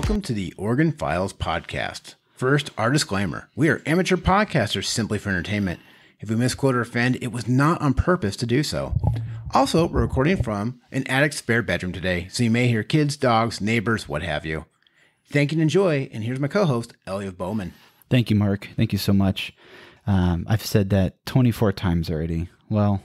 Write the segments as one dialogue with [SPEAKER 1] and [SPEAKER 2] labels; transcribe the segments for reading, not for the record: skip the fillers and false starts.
[SPEAKER 1] Welcome to the Oregon Files podcast. First, our disclaimer. We are amateur podcasters simply for entertainment. If we misquote or offend, it was not on purpose to do so. Also, we're recording from an attic spare bedroom today, so you may hear kids, dogs, neighbors, what have you. Thank you and enjoy, and here's my co-host, Elliot Bowman.
[SPEAKER 2] Thank you, Mark. Thank you so much. I've said that 24 times already. Well,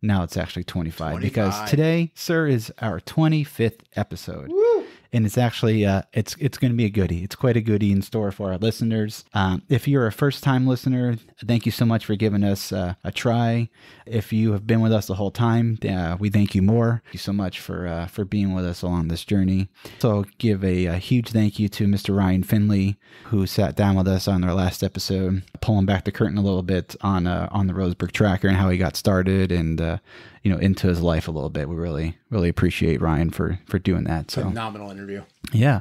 [SPEAKER 2] now it's actually 25 because today, sir, is our 25th episode. Woo! And it's actually, it's going to be a goodie. It's quite a goodie in store for our listeners. If you're a first-time listener, thank you so much for giving us a try. If you have been with us the whole time, we thank you more. Thank you so much for being with us along this journey. So give a huge thank you to Mr. Ryan Finley, who sat down with us on our last episode, pulling back the curtain a little bit on the Roseburg Tracker and how he got started and into his life a little bit. We really appreciate Ryan for doing that. So
[SPEAKER 1] phenomenal interview.
[SPEAKER 2] Yeah.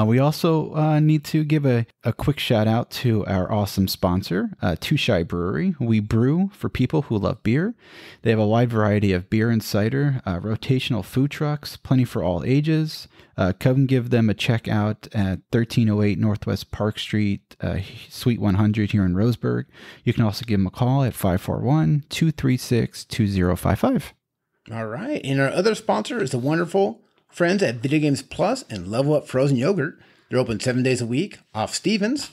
[SPEAKER 2] We also need to give a quick shout out to our awesome sponsor, Too Shy Brewery. We brew for people who love beer. They have a wide variety of beer and cider, rotational food trucks, plenty for all ages. Come give them a check out at 1308 Northwest Park Street, Suite 100 here in Roseburg. You can also give them a call at 541-236-2055.
[SPEAKER 1] All right. And our other sponsor is the wonderful friends at Video Games Plus and Level Up Frozen Yogurt. They're open 7 days a week off Stevens.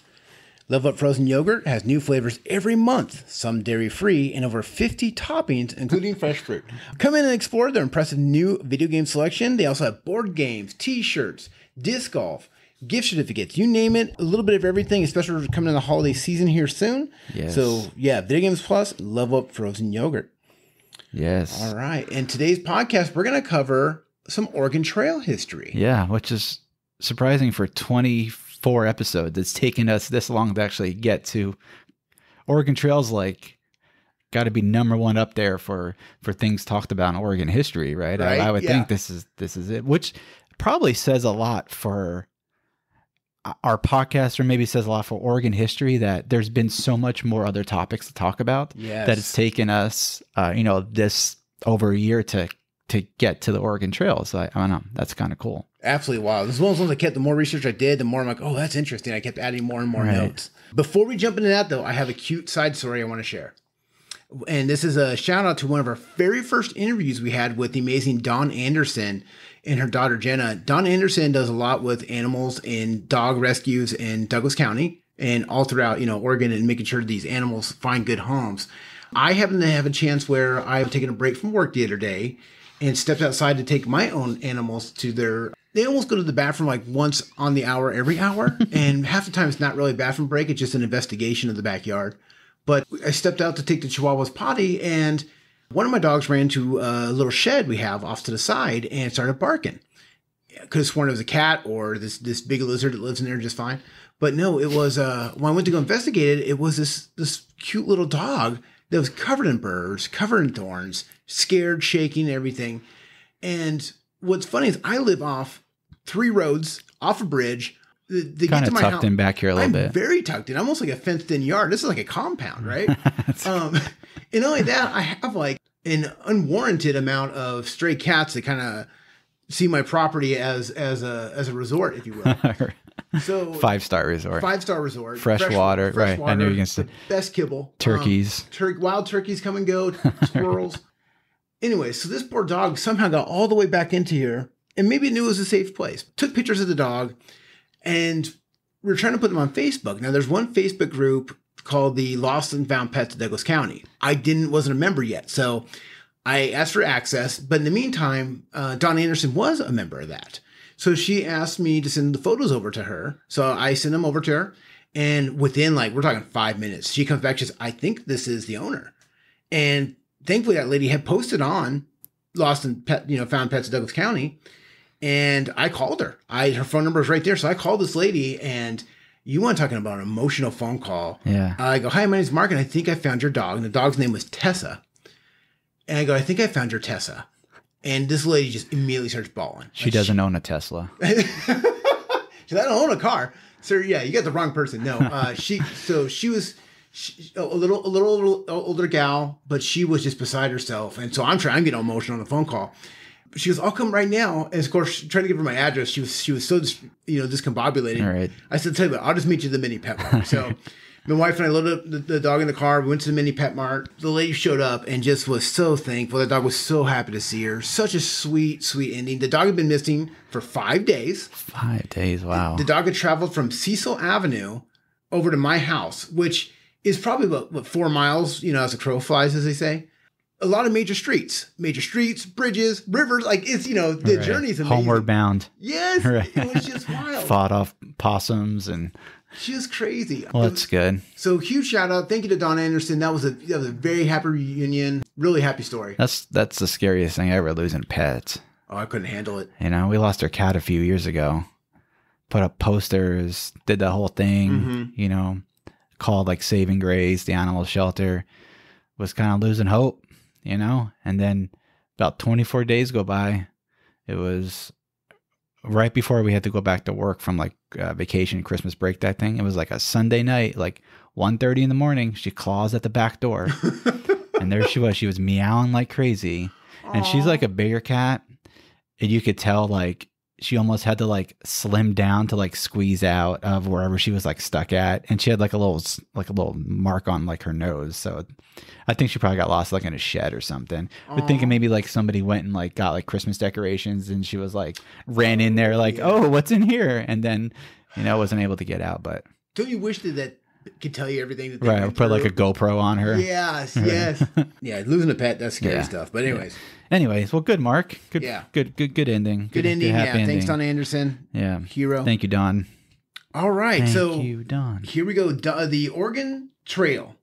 [SPEAKER 1] Level Up Frozen Yogurt has new flavors every month, some dairy-free, and over 50 toppings, including fresh fruit. Come in and explore their impressive new video game selection. They also have board games, t-shirts, disc golf, gift certificates, you name it, a little bit of everything, especially for coming in the holiday season here soon.
[SPEAKER 2] Yes.
[SPEAKER 1] So, yeah, Video Games Plus, Level Up Frozen Yogurt.
[SPEAKER 2] Yes.
[SPEAKER 1] All right. And today's podcast, we're going to cover some Oregon Trail history.
[SPEAKER 2] Yeah, which is surprising for 24 episodes. It's taken us this long to actually get to Oregon Trail's got to be number one up there for things talked about in Oregon history, right? I would think this is it, which probably says a lot for our podcast, or maybe says a lot for Oregon history, that there's been so much more other topics to talk about.
[SPEAKER 1] Yes.
[SPEAKER 2] That it's taken us, this over a year to get to the Oregon Trail. So I don't know. That's kind of cool.
[SPEAKER 1] Absolutely wild. As long as I kept, the more research I did, the more I'm like, oh, that's interesting. I kept adding more and more notes. Before we jump into that, though, I have a cute side story I want to share. And this is a shout out to one of our very first interviews we had with the amazing Dawn Anderson and her daughter, Jenna. Dawn Anderson does a lot with animals and dog rescues in Douglas County and all throughout, Oregon, and making sure these animals find good homes. I happen to have a chance where I've taken a break from work the other day and stepped outside to take my own animals to they almost go to the bathroom once on the hour, every hour. And half the time it's not really a bathroom break. It's just an investigation of the backyard. But I stepped out to take the Chihuahua's potty, and one of my dogs ran to a little shed we have off to the side and started barking. I could have sworn it was a cat or this big lizard that lives in there just fine. But no, it was, when I went to go investigate it, it was this cute little dog that was covered in burrs, covered in thorns, scared, shaking, everything. And what's funny is I live off 3 roads, off a bridge.
[SPEAKER 2] Kind of tucked in back here a little bit.
[SPEAKER 1] Very tucked in, almost like a fenced-in yard. This is like a compound, right? And only that, I have an unwarranted amount of stray cats that kind of see my property as a resort, if you will. So
[SPEAKER 2] 5-star resort.
[SPEAKER 1] 5-star resort.
[SPEAKER 2] Fresh water. Right.
[SPEAKER 1] Water,
[SPEAKER 2] I knew you were going to say.
[SPEAKER 1] Best kibble.
[SPEAKER 2] Turkeys.
[SPEAKER 1] Wild turkeys come and go. Squirrels. Anyway, so this poor dog somehow got all the way back into here and maybe knew it was a safe place. Took pictures of the dog, and we were trying to put them on Facebook. Now, there's one Facebook group called the Lost and Found Pets of Douglas County. I wasn't a member yet, so I asked for access. But in the meantime, Dawn Anderson was a member of that. So she asked me to send the photos over to her. So I sent them over to her. And within we're talking 5 minutes, she comes back. She says, I think this is the owner. And thankfully that lady had posted on Lost and Found Pets of Douglas County. And I called her. Her phone number is right there. So I called this lady, and you want to talk about an emotional phone call.
[SPEAKER 2] Yeah.
[SPEAKER 1] I go, hi, my name's Mark, and I think I found your dog. And the dog's name was Tessa. And I go, I think I found your Tessa. And this lady just immediately starts bawling.
[SPEAKER 2] She doesn't own a Tesla.
[SPEAKER 1] She said, I don't own a car. Sir, yeah, you got the wrong person. No, she was a little older gal, but she was just beside herself. And so I'm getting emotional on the phone call. She goes, I'll come right now. And of course, trying to give her my address. She was so, discombobulated.
[SPEAKER 2] All right.
[SPEAKER 1] I said, tell you what, I'll just meet you at the mini pet mart. So my wife and I loaded up the dog in the car. We went to the mini pet mart. The lady showed up and just was so thankful. The dog was so happy to see her. Such a sweet, sweet ending. The dog had been missing for 5 days.
[SPEAKER 2] 5 days. Wow.
[SPEAKER 1] The dog had traveled from Cecil Avenue over to my house, which is probably about 4 miles, as a crow flies, as they say. A lot of major streets, bridges, rivers. Like it's, the journey's amazing.
[SPEAKER 2] Homeward bound.
[SPEAKER 1] Yes. Right. It was just wild.
[SPEAKER 2] Fought off possums and
[SPEAKER 1] just crazy.
[SPEAKER 2] Well, that's good.
[SPEAKER 1] So huge shout out. Thank you to Don Anderson. That was a very happy reunion. Really happy story.
[SPEAKER 2] That's the scariest thing ever, losing pets.
[SPEAKER 1] Oh, I couldn't handle it.
[SPEAKER 2] We lost our cat a few years ago. Put up posters, did the whole thing, called like Saving Grace, the animal shelter. Was kind of losing hope. And then about 24 days go by. It was right before we had to go back to work from like vacation, Christmas break, that thing. It was like a Sunday night, like 1:30 in the morning. She claws at the back door and there she was. She was meowing like crazy. And she's like a bigger cat. And you could tell like she almost had to like slim down to like squeeze out of wherever she was like stuck at. And she had like a little mark on like her nose. So I think she probably got lost like in a shed or something. But thinking maybe like somebody went and like got like Christmas decorations and she was like ran in there like, oh, what's in here? And then, wasn't able to get out. But
[SPEAKER 1] don't you wish that could tell you everything that they
[SPEAKER 2] right, put like a GoPro on her.
[SPEAKER 1] Yes. Yeah, losing a pet, that's scary stuff. But
[SPEAKER 2] anyways, well, good, Mark. Good ending.
[SPEAKER 1] Good ending.
[SPEAKER 2] Happy ending.
[SPEAKER 1] Thanks, Don Anderson.
[SPEAKER 2] Yeah,
[SPEAKER 1] hero.
[SPEAKER 2] Thank you, Don.
[SPEAKER 1] All right,
[SPEAKER 2] Thank you, Don.
[SPEAKER 1] Here we go. The Oregon Trail.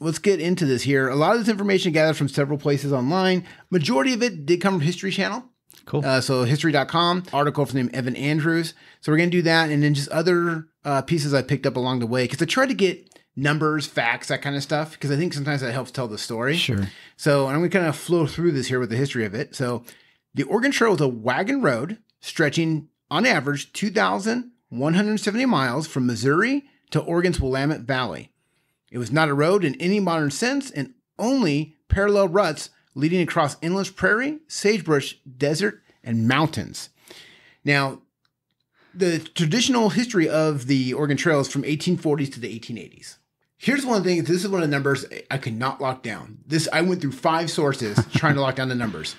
[SPEAKER 1] Let's get into this here. A lot of this information gathered from several places online. Majority of it did come from History Channel.
[SPEAKER 2] Cool.
[SPEAKER 1] So history.com, article from named Evan Andrews. So we're going to do that. And then just other pieces I picked up along the way. Because I tried to get numbers, facts, that kind of stuff. Because I think sometimes that helps tell the story.
[SPEAKER 2] Sure.
[SPEAKER 1] So I'm going to kind of flow through this here with the history of it. So the Oregon Trail is a wagon road stretching on average 2,170 miles from Missouri to Oregon's Willamette Valley. It was not a road in any modern sense and only parallel ruts leading across endless prairie, sagebrush, desert, and mountains. Now, the traditional history of the Oregon Trail is from 1840s to the 1880s. Here's one thing. This is one of the numbers I could not lock down. I went through 5 sources trying to lock down the numbers.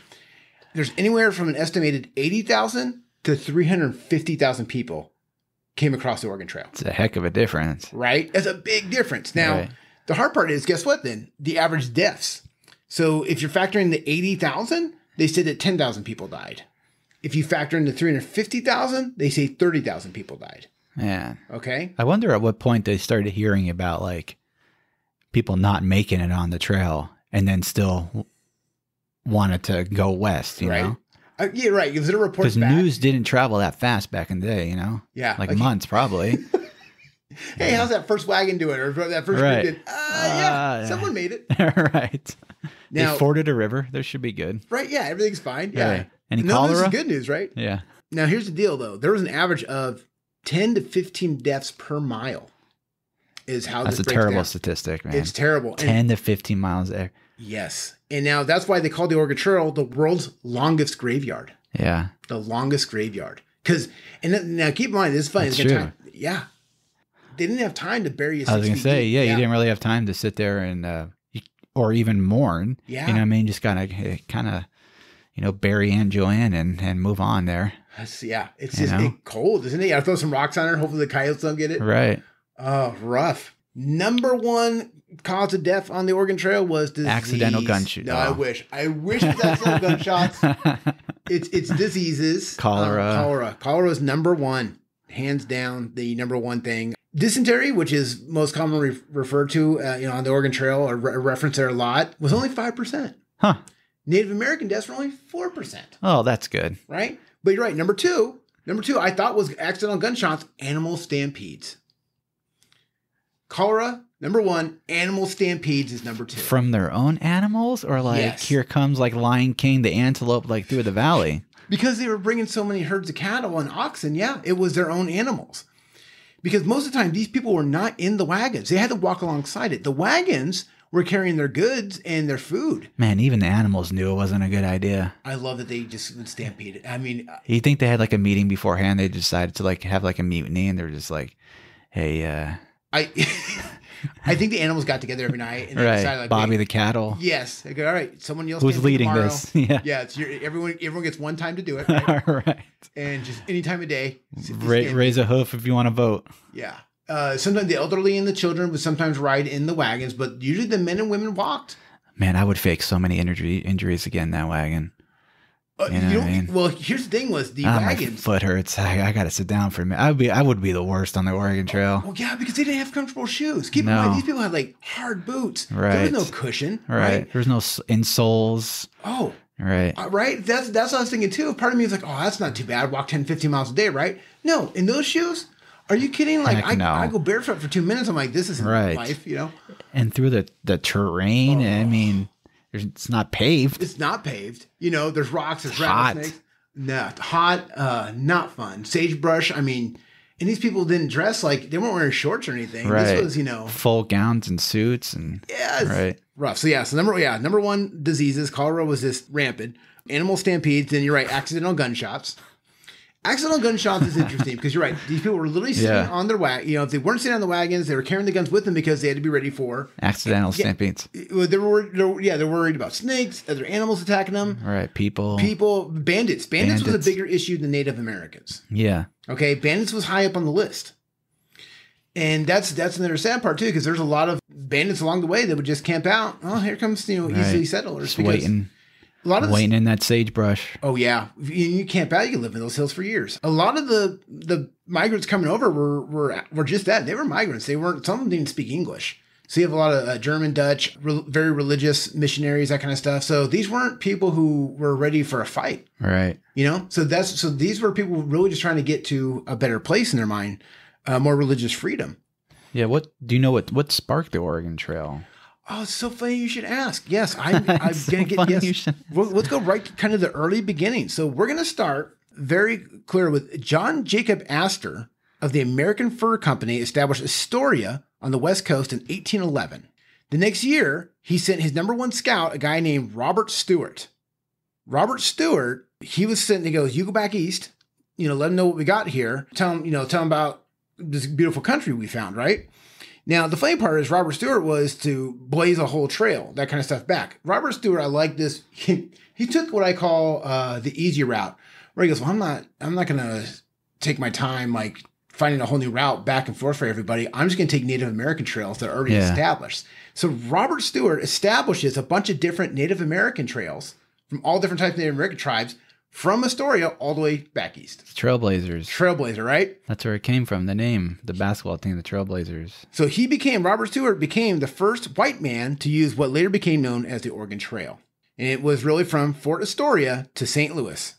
[SPEAKER 1] There's anywhere from an estimated 80,000 to 350,000 people came across the Oregon Trail.
[SPEAKER 2] It's a heck of a difference.
[SPEAKER 1] Right? That's a big difference. Now, The hard part is, guess what then? The average deaths. So if you're factoring the 80,000, they said that 10,000 people died. If you factor in the 350,000, they say 30,000 people died.
[SPEAKER 2] Man.
[SPEAKER 1] Okay.
[SPEAKER 2] I wonder at what point they started hearing about like people not making it on the trail and then still wanted to go west, you know?
[SPEAKER 1] Yeah, right. Because there reports
[SPEAKER 2] because news didn't travel that fast back in the day,
[SPEAKER 1] Yeah.
[SPEAKER 2] Like months probably.
[SPEAKER 1] Hey, how's that first wagon doing? Or that first group did? Someone made it.
[SPEAKER 2] Right. Now, they forded a river. There should be good.
[SPEAKER 1] Right, yeah. Everything's fine. Yeah.
[SPEAKER 2] Right. Any cholera?
[SPEAKER 1] This is good news, right?
[SPEAKER 2] Yeah.
[SPEAKER 1] Now, here's the deal, though. There was an average of 10 to 15 deaths per mile is how
[SPEAKER 2] That's
[SPEAKER 1] this
[SPEAKER 2] a terrible statistic, man.
[SPEAKER 1] It's terrible.
[SPEAKER 2] 10 to 15 miles there.
[SPEAKER 1] Yes. And now that's why they call the Oregon Trail the world's longest graveyard.
[SPEAKER 2] Yeah.
[SPEAKER 1] The longest graveyard. Now keep in mind, this is funny.
[SPEAKER 2] That's true.
[SPEAKER 1] Yeah. They didn't have time to bury you.
[SPEAKER 2] I was going to say, you didn't really have time to sit there and, or even mourn.
[SPEAKER 1] Yeah.
[SPEAKER 2] You know what I mean? Just kind of, bury Aunt Joanne and move on there.
[SPEAKER 1] Yeah. It's just cold, isn't it? I throw some rocks on her. Hopefully the coyotes don't get it.
[SPEAKER 2] Right.
[SPEAKER 1] Oh, rough. Number one cause of death on the Oregon Trail was disease.
[SPEAKER 2] Accidental gunshot.
[SPEAKER 1] No, I wish it was accidental gunshots. It's diseases.
[SPEAKER 2] Cholera.
[SPEAKER 1] Cholera is number one. Hands down, the number one thing. Dysentery, which is most commonly referred to on the Oregon Trail or referenced there a lot, was only 5%.
[SPEAKER 2] Huh.
[SPEAKER 1] Native American deaths were only 4%.
[SPEAKER 2] Oh, that's good.
[SPEAKER 1] Right? But you're right. Number two, I thought was accidental gunshots, animal stampedes. Cholera, number one. Animal stampedes is number two.
[SPEAKER 2] From their own animals? Or here comes like Lion King, the antelope, like through the valley?
[SPEAKER 1] Because they were bringing so many herds of cattle and oxen. Yeah, it was their own animals. Because most of the time, these people were not in the wagons. They had to walk alongside it. The wagons were carrying their goods and their food.
[SPEAKER 2] Man, even the animals knew it wasn't a good idea.
[SPEAKER 1] I love that they just would stampede it. I mean,
[SPEAKER 2] You think they had like a meeting beforehand? They decided to like have like a mutiny, and they're just like, "Hey,
[SPEAKER 1] I think the animals got together every night and they
[SPEAKER 2] right,
[SPEAKER 1] decided, like,
[SPEAKER 2] Bobby
[SPEAKER 1] wait,
[SPEAKER 2] the cattle.
[SPEAKER 1] yes, they go, all right, someone else.
[SPEAKER 2] Who's leading
[SPEAKER 1] tomorrow.
[SPEAKER 2] this? Yeah,
[SPEAKER 1] yeah. It's everyone gets one time to do it, right?
[SPEAKER 2] right.
[SPEAKER 1] And just any time of day,
[SPEAKER 2] Raise a hoof if you want to vote.
[SPEAKER 1] yeah. Sometimes the elderly and the children would sometimes ride in the wagons, but usually the men and women walked.
[SPEAKER 2] Man, I would fake so many injuries again in that wagon. You know what I mean?
[SPEAKER 1] Well, here's the thing: was the
[SPEAKER 2] My
[SPEAKER 1] wagons.
[SPEAKER 2] foot hurts. I got to sit down for a minute. I would be the worst on the Oregon Trail.
[SPEAKER 1] Well, yeah, because they didn't have comfortable shoes. Keep in mind, these people had like hard boots.
[SPEAKER 2] Right.
[SPEAKER 1] There was no cushion.
[SPEAKER 2] Right. There's no insoles.
[SPEAKER 1] Oh.
[SPEAKER 2] Right.
[SPEAKER 1] Right. That's what I was thinking too. Part of me is like, oh, that's not too bad. Walk 10, 15 miles a day, right? No, in those shoes. Are you kidding? Like I go barefoot for 2 minutes. I'm like, this isn't life, you know?
[SPEAKER 2] And through the terrain, I mean, it's not paved.
[SPEAKER 1] It's not paved. You know, there's rocks, there's rattlesnakes. No, hot, not fun. Sagebrush. I mean, and these people didn't dress like they weren't wearing shorts or anything.
[SPEAKER 2] Right.
[SPEAKER 1] This was, you know,
[SPEAKER 2] full gowns and suits and
[SPEAKER 1] right. Rough. So number one diseases. Cholera was just rampant. Animal stampedes. Then you're right. Accidental gunshots. Accidental gunshots is interesting because you're right. These people were literally sitting on their wagon. You know, if they weren't sitting on the wagons, they were carrying the guns with them because they had to be ready for
[SPEAKER 2] accidental stampedes.
[SPEAKER 1] They're worried about snakes, other animals attacking them.
[SPEAKER 2] Right, people,
[SPEAKER 1] bandits. Bandits was a bigger issue than Native Americans.
[SPEAKER 2] Yeah.
[SPEAKER 1] Okay, bandits was high up on the list, and that's another sad part too because there's a lot of bandits along the way that would just camp out. Oh, here comes easily settlers.
[SPEAKER 2] Just waiting. Waiting in that sagebrush.
[SPEAKER 1] Oh yeah, you camp out. You can live in those hills for years. A lot of the migrants coming over were just that. They were migrants. They weren't. Some of them didn't speak English. So you have a lot of German, Dutch, very religious missionaries, that kind of stuff. So these weren't people who were ready for a fight.
[SPEAKER 2] Right.
[SPEAKER 1] You know. So these were people really just trying to get to a better place in their mind, more religious freedom.
[SPEAKER 2] Yeah. What do you know? What sparked the Oregon Trail?
[SPEAKER 1] Oh, it's so funny you should ask. Yes, I'm going to get, yes. Let's go right kind of the early beginning. So we're going to start very clear with John Jacob Astor of the American Fur Company established Astoria on the West Coast in 1811. The next year, he sent his number one scout, a guy named Robert Stewart. Robert Stewart, he was sent, he goes, you go back east, let him know what we got here. Tell him about this beautiful country we found, right? Now, the funny part is Robert Stewart was to blaze a whole trail, that kind of stuff back. Robert Stewart, I like this. He took what I call the easy route, where he goes, well, I'm not going to take my time like finding a whole new route back and forth for everybody. I'm just going to take Native American trails that are already established. So Robert Stewart establishes a bunch of different Native American trails from all different types of Native American tribes from Astoria all the way back east.
[SPEAKER 2] Trailblazers.
[SPEAKER 1] Trailblazer, right?
[SPEAKER 2] That's where it came from, the name, the basketball team, the Trailblazers.
[SPEAKER 1] So Robert Stewart became the first white man to use what later became known as the Oregon Trail. And it was really from Fort Astoria to St. Louis.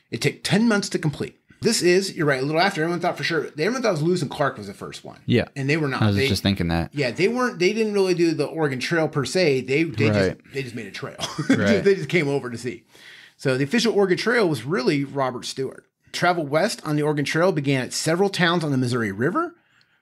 [SPEAKER 1] It took 10 months to complete. This is, you're right, a little after. Everyone thought it was Lewis and Clark was the first one.
[SPEAKER 2] Yeah.
[SPEAKER 1] And they were not.
[SPEAKER 2] I was just thinking that.
[SPEAKER 1] Yeah, they didn't really do the Oregon Trail per se. They just made a trail.
[SPEAKER 2] Right.
[SPEAKER 1] They just came over to see. So the official Oregon Trail was really Robert Stewart. Travel west on the Oregon Trail began at several towns on the Missouri River,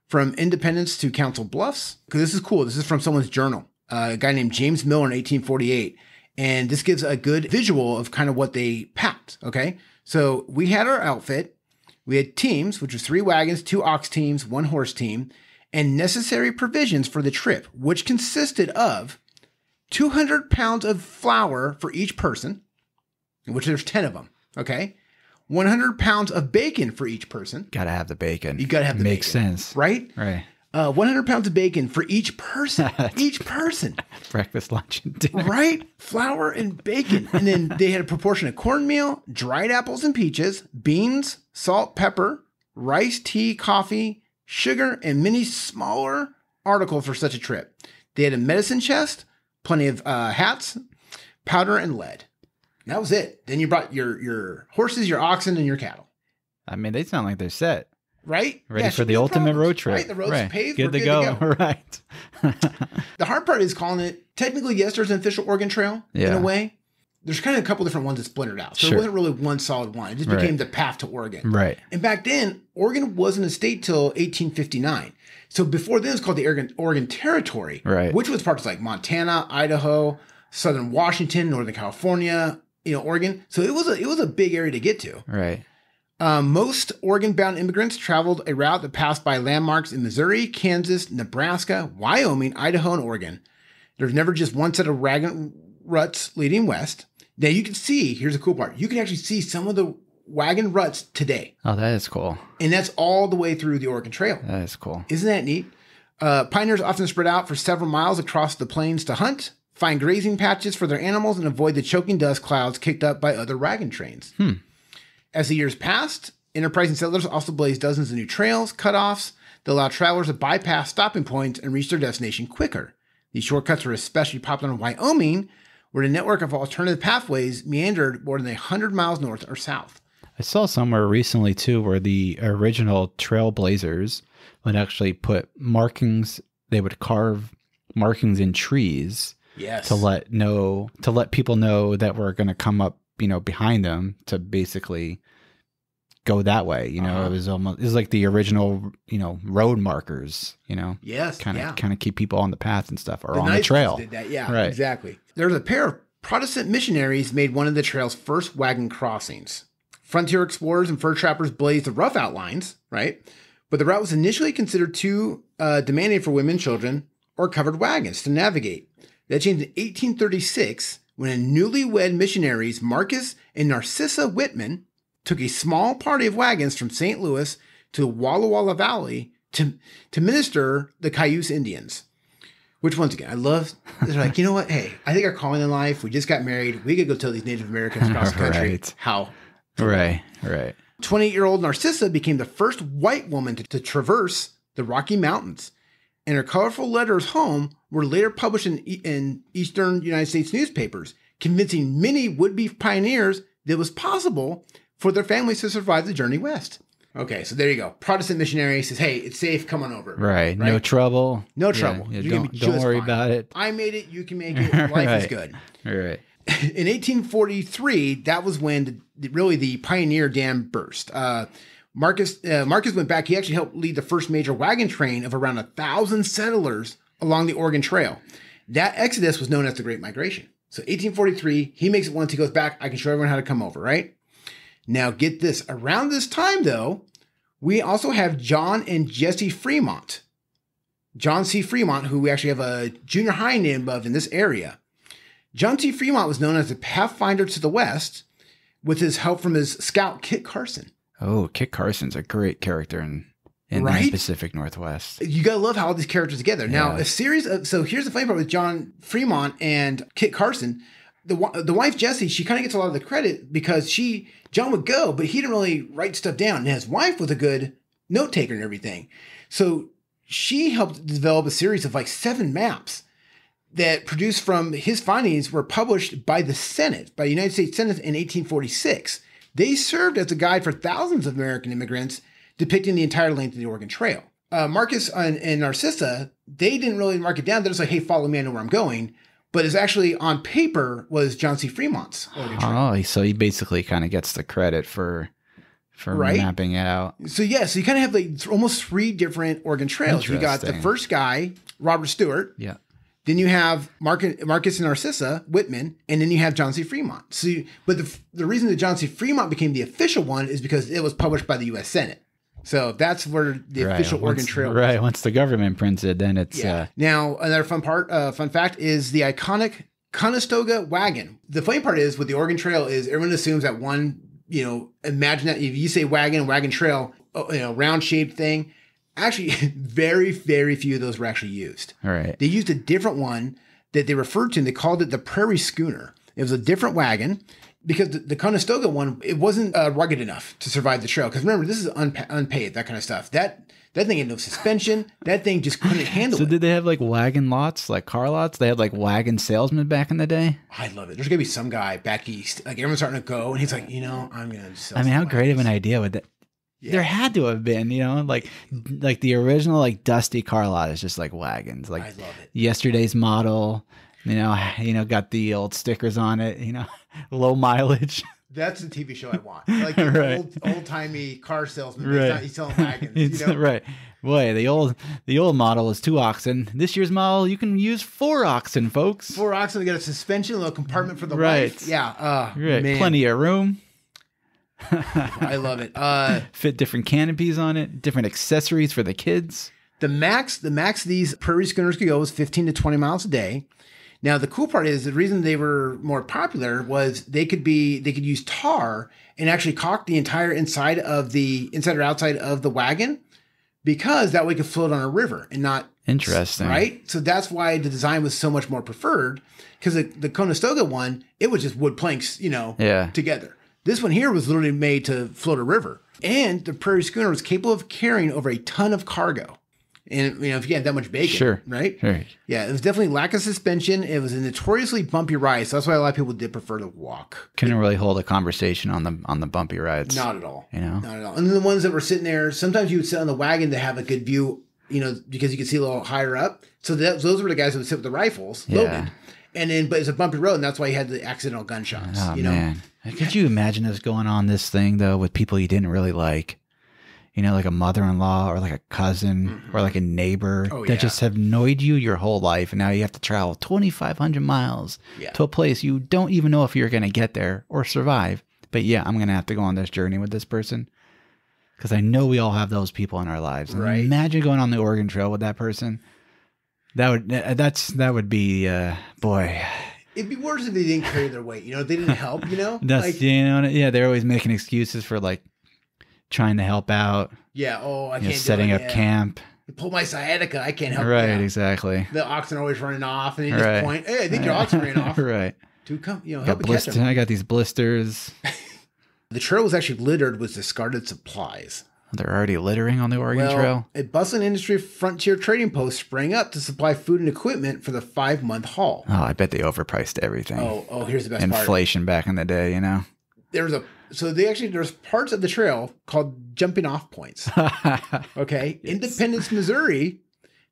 [SPEAKER 1] from Independence to Council Bluffs. Because this is cool. This is from someone's journal, a guy named James Miller in 1848. And this gives a good visual of kind of what they packed, okay? So we had our outfit. We had teams, which was 3 wagons, 2 ox teams, 1 horse team, and necessary provisions for the trip, which consisted of 200 pounds of flour for each person, which there's 10 of them, okay? 100 pounds of bacon for each person.
[SPEAKER 2] Gotta have the bacon.
[SPEAKER 1] You gotta have the bacon.
[SPEAKER 2] Makes sense.
[SPEAKER 1] Right?
[SPEAKER 2] Right.
[SPEAKER 1] 100 pounds of bacon for each person. Each person.
[SPEAKER 2] Breakfast, lunch, and dinner.
[SPEAKER 1] Right? Flour and bacon. And then they had a proportion of cornmeal, dried apples and peaches, beans, salt, pepper, rice, tea, coffee, sugar, and many smaller articles for such a trip. They had a medicine chest, plenty of hats, powder, and lead. And that was it. Then you brought your horses, your oxen, and your cattle.
[SPEAKER 2] I mean, they sound like they're set.
[SPEAKER 1] Right?
[SPEAKER 2] Ready for the ultimate road trip.
[SPEAKER 1] Right, the road's paved.
[SPEAKER 2] Good to go. Right.
[SPEAKER 1] The hard part is calling it, technically, yes, there's an official Oregon Trail in a way. there's kind of a couple different ones that splintered out. So
[SPEAKER 2] Sure.
[SPEAKER 1] it wasn't really one solid one. It just became the path to Oregon.
[SPEAKER 2] Right.
[SPEAKER 1] And back then, Oregon wasn't a state till 1859. So before then, it was called the Oregon Territory,
[SPEAKER 2] Right.
[SPEAKER 1] which was parts like Montana, Idaho, Southern Washington, Northern California, Oregon. So it was a big area to get to.
[SPEAKER 2] Right.
[SPEAKER 1] Most Oregon-bound immigrants traveled a route that passed by landmarks in Missouri, Kansas, Nebraska, Wyoming, Idaho, and Oregon. There's never just one set of wagon ruts leading west. Now you can see, here's the cool part, you can actually see some of the wagon ruts today.
[SPEAKER 2] Oh, that is cool.
[SPEAKER 1] And that's all the way through the Oregon Trail.
[SPEAKER 2] That is cool.
[SPEAKER 1] Isn't that neat? Pioneers often spread out for several miles across the plains to hunt, find grazing patches for their animals, and avoid the choking dust clouds kicked up by other wagon trains. As the years passed, enterprising settlers also blazed dozens of new trails, cutoffs that allowed travelers to bypass stopping points and reach their destination quicker. These shortcuts were especially popular in Wyoming, where the network of alternative pathways meandered more than 100 miles north or south.
[SPEAKER 2] I saw somewhere recently too where the original trailblazers would actually put markings. They would carve markings in trees
[SPEAKER 1] Yes.
[SPEAKER 2] to let people know that we're going to come up, behind them to basically go that way. It was like the original, road markers.
[SPEAKER 1] Yes.
[SPEAKER 2] kind of keep people on the path and stuff, or
[SPEAKER 1] The
[SPEAKER 2] on the
[SPEAKER 1] Knights
[SPEAKER 2] trail.
[SPEAKER 1] did that. Yeah,
[SPEAKER 2] Right.
[SPEAKER 1] exactly. There was a pair of Protestant missionaries made one of the trail's first wagon crossings. Frontier explorers and fur trappers blazed the rough outlines, right? But the route was initially considered too demanding for women, children, or covered wagons to navigate. That changed in 1836 when a newlywed missionaries, Marcus and Narcissa Whitman, took a small party of wagons from St. Louis to the Walla Walla Valley to minister the Cayuse Indians. Which, once again, I love. They're like, you know what? Hey, I think our calling in life, we just got married. We could go tell these Native Americans across the country
[SPEAKER 2] Right.
[SPEAKER 1] how.
[SPEAKER 2] Right.
[SPEAKER 1] 28-year-old Narcissa became the first white woman to traverse the Rocky Mountains. And her colorful letters home were later published in Eastern United States newspapers, convincing many would-be pioneers that it was possible for their families to survive the journey west. Okay, so there you go. Protestant missionary says, hey, it's safe, come on over.
[SPEAKER 2] Right. No trouble.
[SPEAKER 1] No trouble.
[SPEAKER 2] Yeah,
[SPEAKER 1] You're gonna be
[SPEAKER 2] don't
[SPEAKER 1] just
[SPEAKER 2] worry
[SPEAKER 1] fine.
[SPEAKER 2] about it.
[SPEAKER 1] I made it, you can make it, life is good.
[SPEAKER 2] Right.
[SPEAKER 1] In 1843, that was when the pioneer dam burst. Marcus went back. He actually helped lead the first major wagon train of around 1,000 settlers along the Oregon Trail. That exodus was known as the Great Migration. So 1843, he makes it once. He goes back. I can show everyone how to come over, right? Now get this. Around this time, though, we also have John and Jesse Fremont. John C. Fremont, who we actually have a junior high name of in this area. John C. Fremont was known as the Pathfinder to the West with his help from his scout, Kit Carson.
[SPEAKER 2] Oh, Kit Carson's a great character in
[SPEAKER 1] Right?
[SPEAKER 2] the Pacific Northwest.
[SPEAKER 1] You gotta love how all these characters together. Now,
[SPEAKER 2] Yeah.
[SPEAKER 1] a series of, so here's the funny part with John Fremont and Kit Carson. The wife, Jessie, she kind of gets a lot of the credit because John would go, but he didn't really write stuff down. And his wife was a good note taker and everything. So she helped develop a series of like 7 maps that produced from his findings were published by the Senate, by the United States Senate in 1846. They served as a guide for thousands of American immigrants depicting the entire length of the Oregon Trail. Marcus and Narcissa, they didn't really mark it down. They're just like, hey, follow me, I know where I'm going. But it's actually on paper was John C. Fremont's Oregon Trail.
[SPEAKER 2] Oh, so he basically kind of gets the credit for
[SPEAKER 1] Right?
[SPEAKER 2] mapping it out.
[SPEAKER 1] So you kind of have like almost 3 different Oregon trails. You got the
[SPEAKER 2] Interesting.
[SPEAKER 1] first guy, Robert Stewart.
[SPEAKER 2] Yeah.
[SPEAKER 1] Then you have Marcus and Narcissa Whitman, and then you have John C. Fremont. But the reason that John C. Fremont became the official one is because it was published by the U.S. Senate. So that's where the official Oregon Trail was.
[SPEAKER 2] Right. Once the government prints it, then it's
[SPEAKER 1] Now, another fun fact is the iconic Conestoga wagon. The funny part is with the Oregon Trail is everyone assumes that one, imagine that if you say wagon trail, round shaped thing. Actually, very, very few of those were actually used.
[SPEAKER 2] all right.
[SPEAKER 1] They used a different one that they referred to, and they called it the Prairie Schooner. It was a different wagon because the Conestoga one, it wasn't rugged enough to survive the trail. Because remember, this is unpaved, that kind of stuff. That thing had no suspension. That thing just couldn't handle
[SPEAKER 2] So
[SPEAKER 1] it.
[SPEAKER 2] did they have like wagon lots, like car lots? They had like wagon salesmen back in the day?
[SPEAKER 1] I love it. There's going to be some guy back east. Like everyone's starting to go, and he's like, I'm going to sell
[SPEAKER 2] I mean,
[SPEAKER 1] some
[SPEAKER 2] how great of an
[SPEAKER 1] wagons.
[SPEAKER 2] idea would that?
[SPEAKER 1] Yeah.
[SPEAKER 2] There had to have been, like the original like dusty car lot is just like wagons, like
[SPEAKER 1] I love it.
[SPEAKER 2] yesterday's model, Got the old stickers on it, low mileage.
[SPEAKER 1] That's the TV show I want. Like the
[SPEAKER 2] Right.
[SPEAKER 1] old timey car salesman.
[SPEAKER 2] Right.
[SPEAKER 1] He's selling wagons.
[SPEAKER 2] Right. Boy, the old model was 2 oxen. This year's model, you can use 4 oxen, folks.
[SPEAKER 1] 4 oxen, they got a suspension, a little compartment for the
[SPEAKER 2] Right.
[SPEAKER 1] wife. Yeah.
[SPEAKER 2] Right.
[SPEAKER 1] Man.
[SPEAKER 2] Plenty of room.
[SPEAKER 1] I love it.
[SPEAKER 2] Fit different canopies on it, different accessories for the kids.
[SPEAKER 1] The max these prairie schooners could go was 15 to 20 miles a day. Now, the cool part is the reason they were more popular was they could use tar and actually caulk the entire inside or outside of the wagon, because that way it could float on a river and not.
[SPEAKER 2] Interesting.
[SPEAKER 1] Right? So that's why the design was so much more preferred, because the Conestoga one, it was just wood planks, together. This one here was literally made to float a river. And the prairie schooner was capable of carrying over a ton of cargo. And, if you had that much bacon,
[SPEAKER 2] sure.
[SPEAKER 1] Right?
[SPEAKER 2] Right.
[SPEAKER 1] Yeah, it was definitely lack of suspension. It was a notoriously bumpy ride. So that's why a lot of people did prefer to walk.
[SPEAKER 2] Couldn't really hold a conversation on the bumpy rides.
[SPEAKER 1] Not at all.
[SPEAKER 2] Not
[SPEAKER 1] at all. And then the ones that were sitting there, sometimes you would sit on the wagon to have a good view, because you could see a little higher up. So those were the guys who would sit with the rifles loaded. And then, but it's a bumpy road, and that's why you had the accidental gunshots.
[SPEAKER 2] Oh, man. Could you imagine us going on this thing, though, with people you didn't really like? Like a mother-in-law or like a cousin or like a neighbor that just have annoyed you your whole life. And now you have to travel 2,500 miles to a place you don't even know if you're going to get there or survive. But I'm going to have to go on this journey with this person, because I know we all have those people in our lives. And
[SPEAKER 1] right.
[SPEAKER 2] Imagine going on the Oregon Trail with that person. That would be, boy.
[SPEAKER 1] It'd be worse if they didn't carry their weight. They didn't help,
[SPEAKER 2] That's, they're always making excuses for like trying to help out.
[SPEAKER 1] Yeah. Oh, I can't
[SPEAKER 2] setting up camp.
[SPEAKER 1] You pull my sciatica. I can't help.
[SPEAKER 2] Right. Exactly.
[SPEAKER 1] The oxen are always running off, and they just point, "Hey, I think your oxen ran off."
[SPEAKER 2] Right.
[SPEAKER 1] To come, help catch them.
[SPEAKER 2] I got these blisters.
[SPEAKER 1] The trail was actually littered with discarded supplies.
[SPEAKER 2] They're already littering on the Oregon Trail.
[SPEAKER 1] A bustling industry frontier trading post sprang up to supply food and equipment for the 5-month haul.
[SPEAKER 2] Oh, I bet they overpriced everything.
[SPEAKER 1] Oh, here's the best part.
[SPEAKER 2] Inflation back in the day,
[SPEAKER 1] There's parts of the trail called jumping off points. Okay. Yes. Independence, Missouri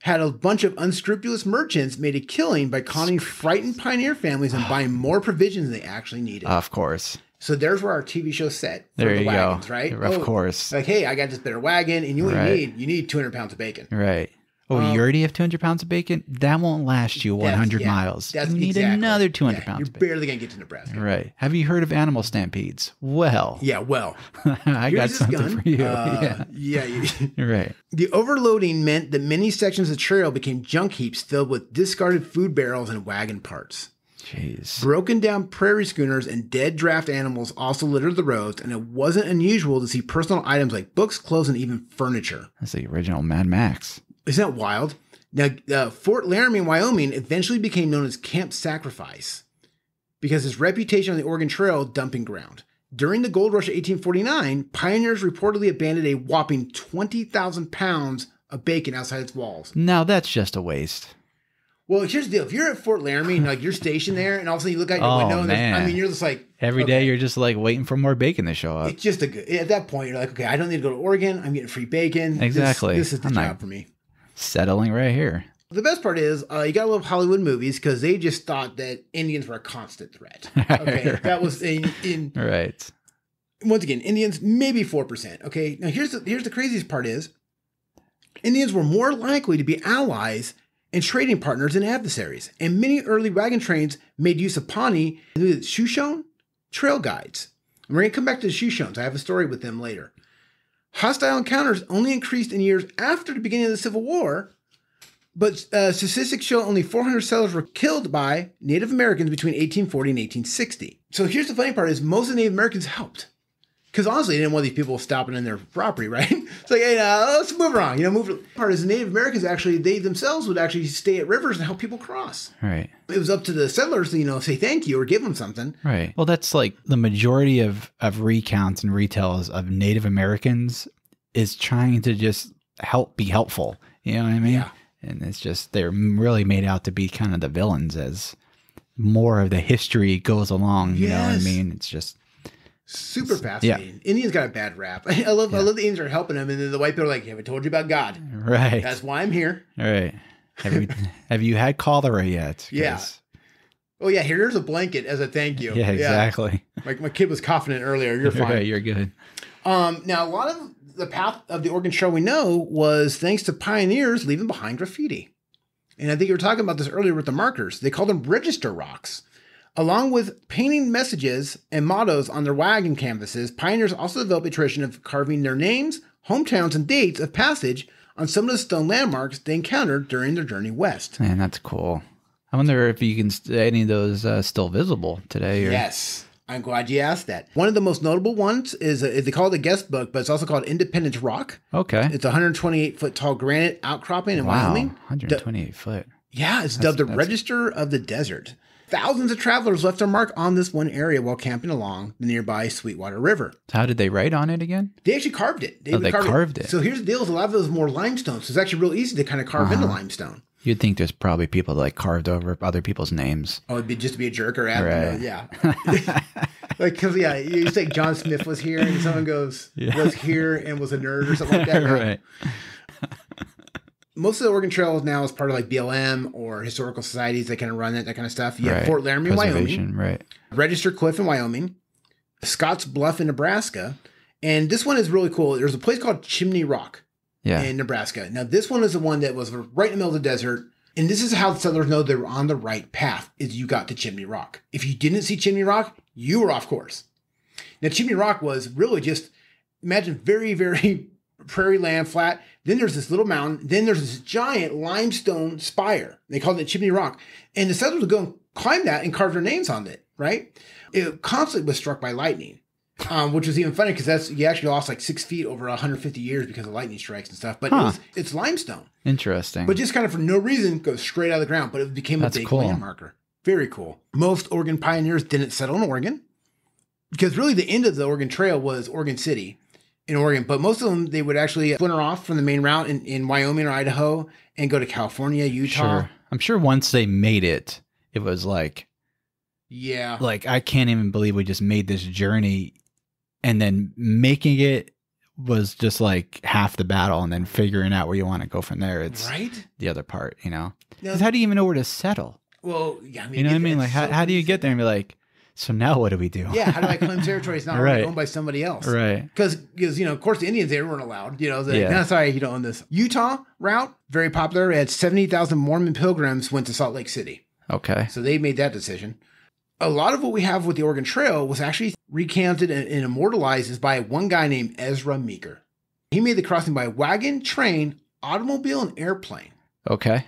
[SPEAKER 1] had a bunch of unscrupulous merchants made a killing by conning frightened pioneer families and buying more provisions than they actually needed.
[SPEAKER 2] Of course.
[SPEAKER 1] So there's where our TV show set for
[SPEAKER 2] there
[SPEAKER 1] the
[SPEAKER 2] you
[SPEAKER 1] wagons,
[SPEAKER 2] go.
[SPEAKER 1] Right?
[SPEAKER 2] Of course.
[SPEAKER 1] Like, hey, I got this better wagon, and you need 200 pounds of bacon.
[SPEAKER 2] Right. Oh, you already have 200 pounds of bacon? That won't last you 100 miles. You need another 200 pounds of bacon.
[SPEAKER 1] You're barely going to get to Nebraska.
[SPEAKER 2] Right. Have you heard of animal stampedes? Well.
[SPEAKER 1] Yeah, well.
[SPEAKER 2] I got something for you. Right.
[SPEAKER 1] The overloading meant that many sections of the trail became junk heaps filled with discarded food barrels and wagon parts.
[SPEAKER 2] Jeez.
[SPEAKER 1] Broken down prairie schooners and dead draft animals also littered the roads, and it wasn't unusual to see personal items like books, clothes, and even furniture.
[SPEAKER 2] That's the original Mad Max.
[SPEAKER 1] Isn't that wild? Now, Fort Laramie, Wyoming, eventually became known as Camp Sacrifice because its reputation on the Oregon Trail dumping ground. During the gold rush of 1849, pioneers reportedly abandoned a whopping 20,000 pounds of bacon outside its walls.
[SPEAKER 2] Now that's just a waste.
[SPEAKER 1] Well, here's the deal. If you're at Fort Laramie and you're stationed there, and all of a sudden you look out your window, and you're just like
[SPEAKER 2] every day you're just like waiting for more bacon to show up.
[SPEAKER 1] It's just at that point you're like, okay, I don't need to go to Oregon. I'm getting free bacon.
[SPEAKER 2] Exactly.
[SPEAKER 1] This is the job for me.
[SPEAKER 2] Settling right here.
[SPEAKER 1] The best part is you got to love Hollywood movies because they just thought that Indians were a constant threat. Okay, right. That was in
[SPEAKER 2] right.
[SPEAKER 1] Once again, Indians maybe 4%. Okay, now here's the craziest part is Indians were more likely to be allies and trading partners than adversaries, and many early wagon trains made use of Pawnee Shoshone trail guides. And we're gonna come back to the Shoshones. I have a story with them later. Hostile encounters only increased in years after the beginning of the Civil War. But statistics show only 400 settlers were killed by Native Americans between 1840 and 1860. So here's the funny part is most of the Native Americans helped. Because honestly, they didn't want these people stopping in their property, right? It's like, hey, let's move around. The part is the Native Americans they themselves would actually stay at rivers and help people cross.
[SPEAKER 2] Right.
[SPEAKER 1] It was up to the settlers to, say thank you or give them something.
[SPEAKER 2] Right. Well, that's like the majority of recounts and retells of Native Americans is trying to just be helpful. You know what I mean?
[SPEAKER 1] Yeah.
[SPEAKER 2] And it's just, they're really made out to be kind of the villains as more of the history goes along. You know what I mean? It's just
[SPEAKER 1] super fascinating. Yeah. Indians got a bad rap. I love the Indians are helping them, and then the white people are like, "Have I told you about God?
[SPEAKER 2] Right.
[SPEAKER 1] That's why I'm here."
[SPEAKER 2] Right. Have you had cholera yet?
[SPEAKER 1] Yeah. Oh yeah, here's a blanket as a thank you.
[SPEAKER 2] Yeah, exactly.
[SPEAKER 1] My kid was coughing it earlier. You're fine.
[SPEAKER 2] Right, you're good.
[SPEAKER 1] Now a lot of the path of the Oregon Trail we know was thanks to pioneers leaving behind graffiti. And I think you were talking about this earlier with the markers. They called them register rocks. Along with painting messages and mottos on their wagon canvases, pioneers also developed a tradition of carving their names, hometowns, and dates of passage on some of the stone landmarks they encountered during their journey west.
[SPEAKER 2] Man, that's cool. I wonder if you can any of those still visible today. Or...
[SPEAKER 1] Yes. I'm glad you asked that. One of the most notable ones is they call it a guest book, but it's also called Independence Rock.
[SPEAKER 2] Okay.
[SPEAKER 1] It's a 128-foot tall granite outcropping in Wyoming.
[SPEAKER 2] 128 foot.
[SPEAKER 1] Yeah, it's dubbed the Register of the Desert. Thousands of travelers left their mark on this one area while camping along the nearby Sweetwater River.
[SPEAKER 2] So how did they write on it again?
[SPEAKER 1] They actually carved it.
[SPEAKER 2] They carved it.
[SPEAKER 1] So here's the deal: is a lot of it was more limestone, so it's actually real easy to kind of carve into limestone.
[SPEAKER 2] You'd think there's probably people that like carved over other people's names.
[SPEAKER 1] Oh, it'd be just to be a jerk or add, yeah. Like, because, yeah, you say John Smith was here and someone goes, was here and was a nerd or something like that.
[SPEAKER 2] Right.
[SPEAKER 1] Most of the Oregon Trail now is part of like BLM or historical societies that kind of run it, that kind of stuff. You have Fort Laramie, Wyoming.
[SPEAKER 2] Right.
[SPEAKER 1] Register Cliff in Wyoming. Scotts Bluff in Nebraska. And this one is really cool. There's a place called Chimney Rock. In Nebraska. Now, this one is the one that was right in the middle of the desert. And this is how the settlers know they were on the right path, is you got to Chimney Rock. If you didn't see Chimney Rock, you were off course. Now, Chimney Rock was really just, imagine very, very prairie land, flat. Then there's this little mountain. Then there's this giant limestone spire. They called it Chimney Rock. And the settlers would go and climb that and carve their names on it, right? It constantly was struck by lightning. Which was even funny because you actually lost like 6 feet over 150 years because of lightning strikes and stuff. But it's limestone.
[SPEAKER 2] Interesting.
[SPEAKER 1] But just kind of for no reason goes straight out of the ground. But it became a big landmarker. Very cool. Most Oregon pioneers didn't settle in Oregon because really the end of the Oregon Trail was Oregon City in Oregon. But most of them, they would actually splinter off from the main route in Wyoming or Idaho and go to California, Utah.
[SPEAKER 2] Sure. I'm sure once they made it, it was like, like I can't even believe we just made this journey. And then making it was just like half the battle, and then figuring out where you want to go from there. It's the other part, you know? Because how do you even know where to settle?
[SPEAKER 1] Well, yeah, I mean,
[SPEAKER 2] you know what I mean? Like, how do you get there and be like, so now what do we do?
[SPEAKER 1] Yeah, how do I claim territory? It's not owned by somebody else.
[SPEAKER 2] Right.
[SPEAKER 1] Because, you know, of course, the Indians, they weren't allowed. You know, no, sorry, you don't own this. Utah route, very popular. It had 70,000 Mormon pilgrims went to Salt Lake City.
[SPEAKER 2] Okay.
[SPEAKER 1] So they made that decision. A lot of what we have with the Oregon Trail was actually recounted and immortalized by one guy named Ezra Meeker. He made the crossing by wagon, train, automobile, and airplane.
[SPEAKER 2] Okay.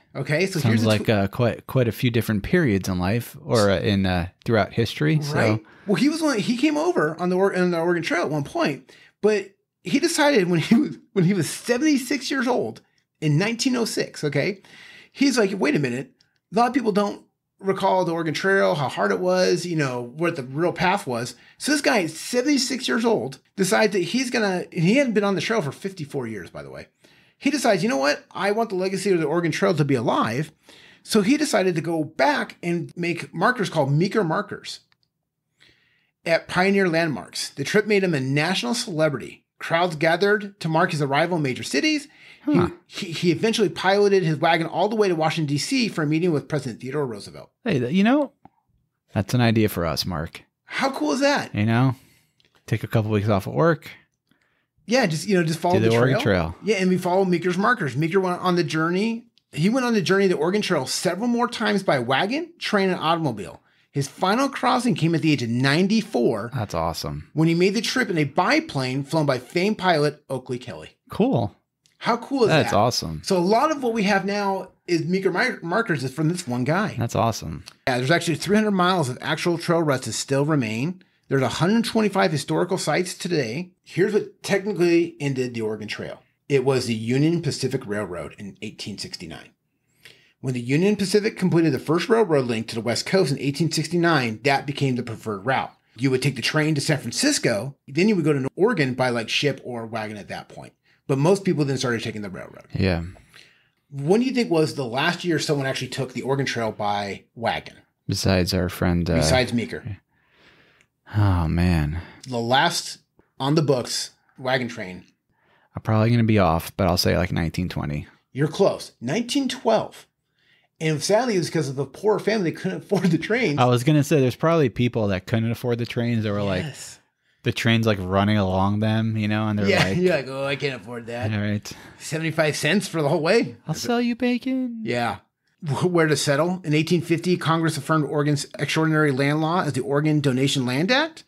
[SPEAKER 1] So
[SPEAKER 2] sounds like quite a few different periods in life or in throughout history.
[SPEAKER 1] Right. So. Well, he came over on the Oregon Trail at one point, but he decided when he was 76 years old in 1906. Okay, he's like, wait a minute, a lot of people don't recall the Oregon Trail, how hard it was, you know, what the real path was. So this guy, 76 years old, decides that he hadn't been on the trail for 54 years, by the way. He decides, you know what? I want the legacy of the Oregon Trail to be alive. So he decided to go back and make markers called Meeker markers at pioneer landmarks. The trip made him a national celebrity. Crowds gathered to mark his arrival in major cities. He eventually piloted his wagon all the way to Washington, D.C. for a meeting with President Theodore Roosevelt.
[SPEAKER 2] Hey, you know, that's an idea for us, Mark.
[SPEAKER 1] How cool is that?
[SPEAKER 2] You know, take a couple weeks off of work.
[SPEAKER 1] Yeah, just follow the
[SPEAKER 2] Oregon Trail.
[SPEAKER 1] Yeah, and we follow Meeker's markers. Meeker went on the journey. He went on the journey to the Oregon Trail several more times by wagon, train, and automobile. His final crossing came at the age of 94.
[SPEAKER 2] That's awesome.
[SPEAKER 1] When he made the trip in a biplane flown by famed pilot Oakley Kelly.
[SPEAKER 2] Cool.
[SPEAKER 1] How cool is that?
[SPEAKER 2] That's awesome.
[SPEAKER 1] So a lot of what we have now is Meeker markers is from this one guy.
[SPEAKER 2] That's awesome.
[SPEAKER 1] Yeah, there's actually 300 miles of actual trail ruts that still remain. There's 125 historical sites today. Here's what technically ended the Oregon Trail. It was the Union Pacific Railroad in 1869. When the Union Pacific completed the first railroad link to the West Coast in 1869, that became the preferred route. You would take the train to San Francisco, then you would go to Oregon by like ship or wagon at that point. But most people then started taking the railroad.
[SPEAKER 2] Yeah.
[SPEAKER 1] When do you think was the last year someone actually took the Oregon Trail by wagon?
[SPEAKER 2] Besides our friend...
[SPEAKER 1] Besides Meeker.
[SPEAKER 2] Oh, man.
[SPEAKER 1] The last on the books wagon train.
[SPEAKER 2] I'm probably going to be off, but I'll say like 1920.
[SPEAKER 1] You're close. 1912. And sadly, it was because of the poor family that couldn't afford the trains.
[SPEAKER 2] I was going to say, there's probably people that couldn't afford the trains that were like, the train's like running along them, you know, and they're like,
[SPEAKER 1] you're like, oh, I can't afford that.
[SPEAKER 2] All right.
[SPEAKER 1] 75 cents for the whole way.
[SPEAKER 2] I'll sell you bacon.
[SPEAKER 1] Yeah. Where to settle. In 1850, Congress affirmed Oregon's extraordinary land law as the Oregon Donation Land Act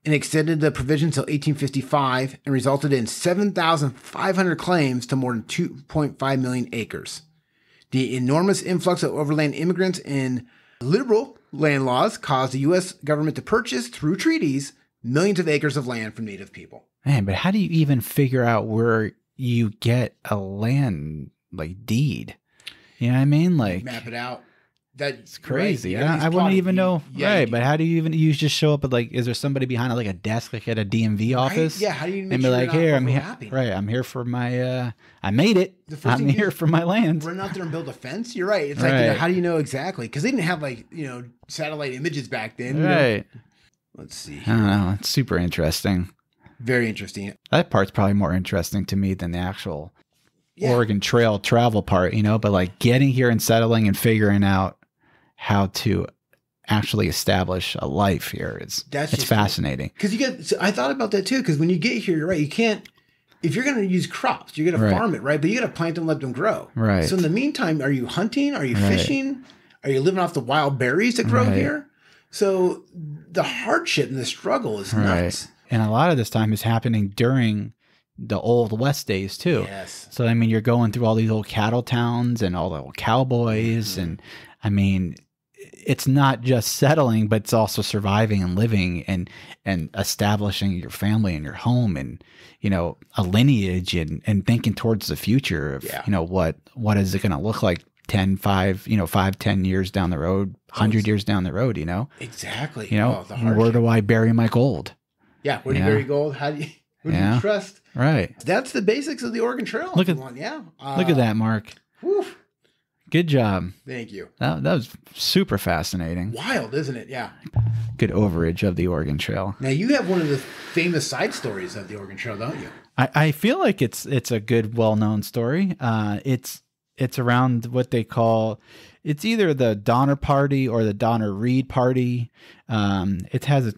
[SPEAKER 1] and extended the provision until 1855 and resulted in 7,500 claims to more than 2.5 million acres. The enormous influx of overland immigrants and liberal land laws caused the U.S. government to purchase, through treaties, millions of acres of land from Native people.
[SPEAKER 2] Man, but how do you even figure out where you get a land like deed? You know what I mean? Like,
[SPEAKER 1] map it out. That's
[SPEAKER 2] crazy. Right. I wouldn't even know. Right. But how do you even, you just show up at like, is there somebody behind like a desk, like at a DMV office?
[SPEAKER 1] Right? Yeah. How do you make
[SPEAKER 2] and be like, here, I'm here. Right. I'm here for my, I made it. I'm here for my land.
[SPEAKER 1] Run out there and build a fence. You're right. It's like, you know, how do you know exactly? Because they didn't have like, you know, satellite images back then.
[SPEAKER 2] Right.
[SPEAKER 1] You know? Let's see.
[SPEAKER 2] I don't know. It's super interesting.
[SPEAKER 1] Very interesting.
[SPEAKER 2] That part's probably more interesting to me than the actual Oregon Trail travel part, you know, but like getting here and settling and figuring out how to actually establish a life here is, it's fascinating.
[SPEAKER 1] Because you get, I thought about that too, because when you get here, you're right, you can't, if you're going to use crops, you're going to farm it, right? But you got to plant them, let them grow.
[SPEAKER 2] Right.
[SPEAKER 1] So in the meantime, are you hunting? Are you fishing? Are you living off the wild berries that grow here? So the hardship and the struggle is nuts.
[SPEAKER 2] And a lot of this time is happening during the old West days too.
[SPEAKER 1] Yes.
[SPEAKER 2] So, I mean, you're going through all these old cattle towns and all the old cowboys. And I mean, it's not just settling, but it's also surviving and living and establishing your family and your home and, you know, a lineage and thinking towards the future of, you know, what is it going to look like 5, 10 years down the road, 100 years down the road, you know?
[SPEAKER 1] Exactly.
[SPEAKER 2] You know, where do I bury my gold?
[SPEAKER 1] Yeah. Where do you bury gold? How do you, who do you trust?
[SPEAKER 2] Right.
[SPEAKER 1] That's the basics of the Oregon Trail.
[SPEAKER 2] Look at that, Mark.
[SPEAKER 1] Whew.
[SPEAKER 2] Good job.
[SPEAKER 1] Thank you.
[SPEAKER 2] That was super fascinating.
[SPEAKER 1] Wild, isn't it? Yeah. Good
[SPEAKER 2] overage of the Oregon Trail.
[SPEAKER 1] Now, you have one of the famous side stories of the Oregon Trail, don't you?
[SPEAKER 2] I feel like it's a good, well-known story. It's around what they call, it's either the Donner Party or the Donner Reed Party. It has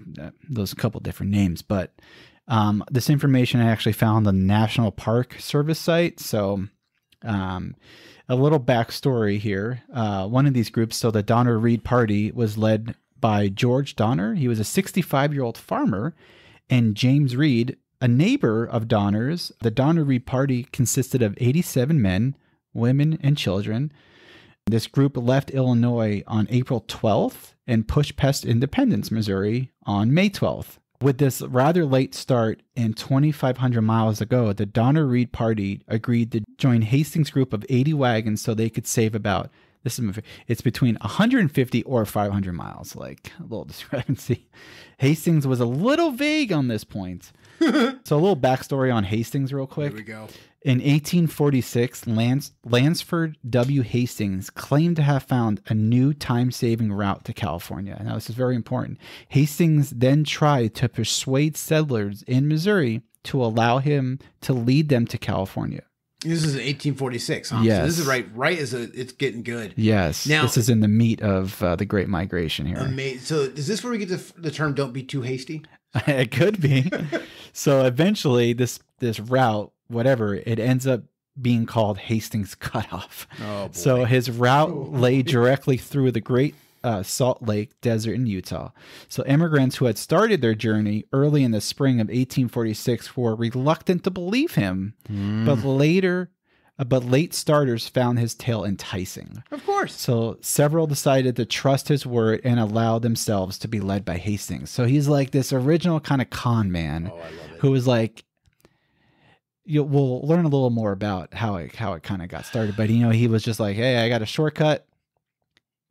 [SPEAKER 2] those couple different names, but this information I actually found on the National Park Service site. So a little backstory here. One of these groups, so the Donner Reed Party, was led by George Donner. He was a 65-year-old farmer, and James Reed, a neighbor of Donner's. The Donner Reed Party consisted of 87 men, women, and children. This group left Illinois on April 12th and pushed past Independence, Missouri on May 12th. With this rather late start and 2,500 miles ago, the Donner Reed Party agreed to join Hastings' group of 80 wagons so they could save about, it's between 150 or 500 miles, like a little discrepancy. Hastings was a little vague on this point. So a little backstory on Hastings real quick.
[SPEAKER 1] Here we go.
[SPEAKER 2] In 1846, Lansford W. Hastings claimed to have found a new time-saving route to California. Now, this is very important. Hastings then tried to persuade settlers in Missouri to allow him to lead them to California.
[SPEAKER 1] This is 1846, huh?
[SPEAKER 2] Yes.
[SPEAKER 1] So this is right as it's getting good.
[SPEAKER 2] Yes. Now, this is in the meat of the Great Migration here.
[SPEAKER 1] So is this where we get the term "don't be too hasty"?
[SPEAKER 2] It could be. So eventually, this route, whatever, it ends up being called Hastings Cutoff.
[SPEAKER 1] Oh, boy.
[SPEAKER 2] So his route lay directly through the Great Salt Lake Desert in Utah. So immigrants who had started their journey early in the spring of 1846 were reluctant to believe him, but late starters found his tale enticing.
[SPEAKER 1] Of course.
[SPEAKER 2] So several decided to trust his word and allow themselves to be led by Hastings. So he's like this original kind of con man who was like, we'll learn a little more about how it kind of got started. But, he was just like, hey, I got a shortcut.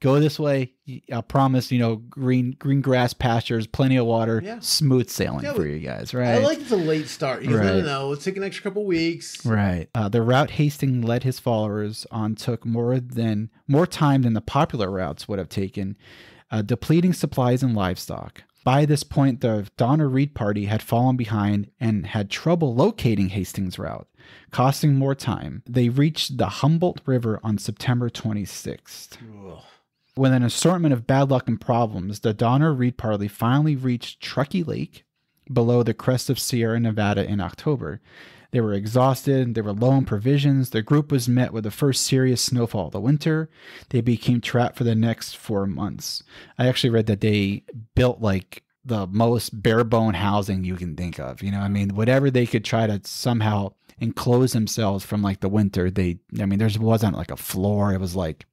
[SPEAKER 2] Go this way. I'll promise, green grass pastures, plenty of water, smooth sailing for you guys, right?
[SPEAKER 1] I like the late start. He goes, no, let's take an extra couple weeks.
[SPEAKER 2] Right. The route Hastings led his followers on took more time than the popular routes would have taken, depleting supplies and livestock. By this point, the Donner Reed party had fallen behind and had trouble locating Hastings' route, costing more time. They reached the Humboldt River on September 26th.
[SPEAKER 1] Ugh.
[SPEAKER 2] With an assortment of bad luck and problems, the Donner Reed party finally reached Truckee Lake below the crest of Sierra Nevada in October. They were exhausted. They were low on provisions. The group was met with the first serious snowfall of the winter. They became trapped for the next 4 months. I actually read that they built like the most bare bone housing you can think of. You know, I mean, whatever they could try to somehow enclose themselves from like the winter. There wasn't like a floor. It was like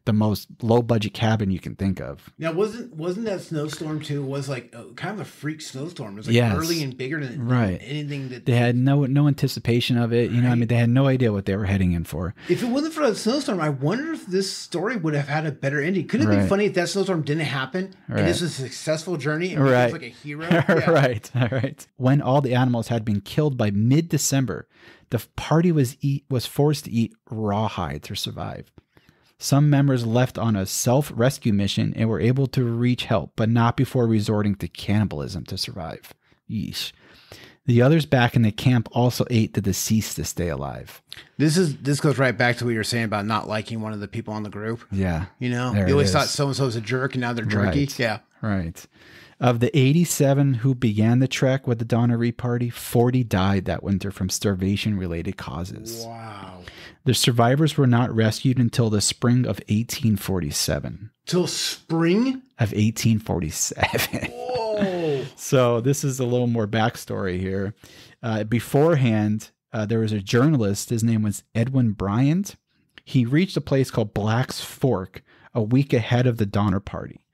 [SPEAKER 2] the most low budget cabin you can think of.
[SPEAKER 1] Now, wasn't that snowstorm too? Was like kind of a freak snowstorm. It was like early and bigger than anything that
[SPEAKER 2] they had no anticipation of it. You know, I mean, they had no idea what they were heading in for.
[SPEAKER 1] If it wasn't for that snowstorm, I wonder if this story would have had a better ending. Couldn't it be funny if that snowstorm didn't happen and this was a successful journey and he was like a hero?
[SPEAKER 2] Yeah. Right. When all the animals had been killed by mid-December, the party was forced to eat rawhide to survive. Some members left on a self-rescue mission and were able to reach help, but not before resorting to cannibalism to survive. Yeesh. The others back in the camp also ate the deceased to stay alive.
[SPEAKER 1] This goes right back to what you were saying about not liking one of the people on the group.
[SPEAKER 2] Yeah.
[SPEAKER 1] You know, you always thought so-and-so was a jerk and now they're jerky.
[SPEAKER 2] Right.
[SPEAKER 1] Yeah.
[SPEAKER 2] Right. Of the 87 who began the trek with the Donner Reed party, 40 died that winter from starvation-related causes.
[SPEAKER 1] Wow.
[SPEAKER 2] The survivors were not rescued until the spring of 1847.
[SPEAKER 1] Till spring?
[SPEAKER 2] Of 1847.
[SPEAKER 1] Whoa.
[SPEAKER 2] So this is a little more backstory here. Beforehand, there was a journalist. His name was Edwin Bryant. He reached a place called Black's Fork a week ahead of the Donner party.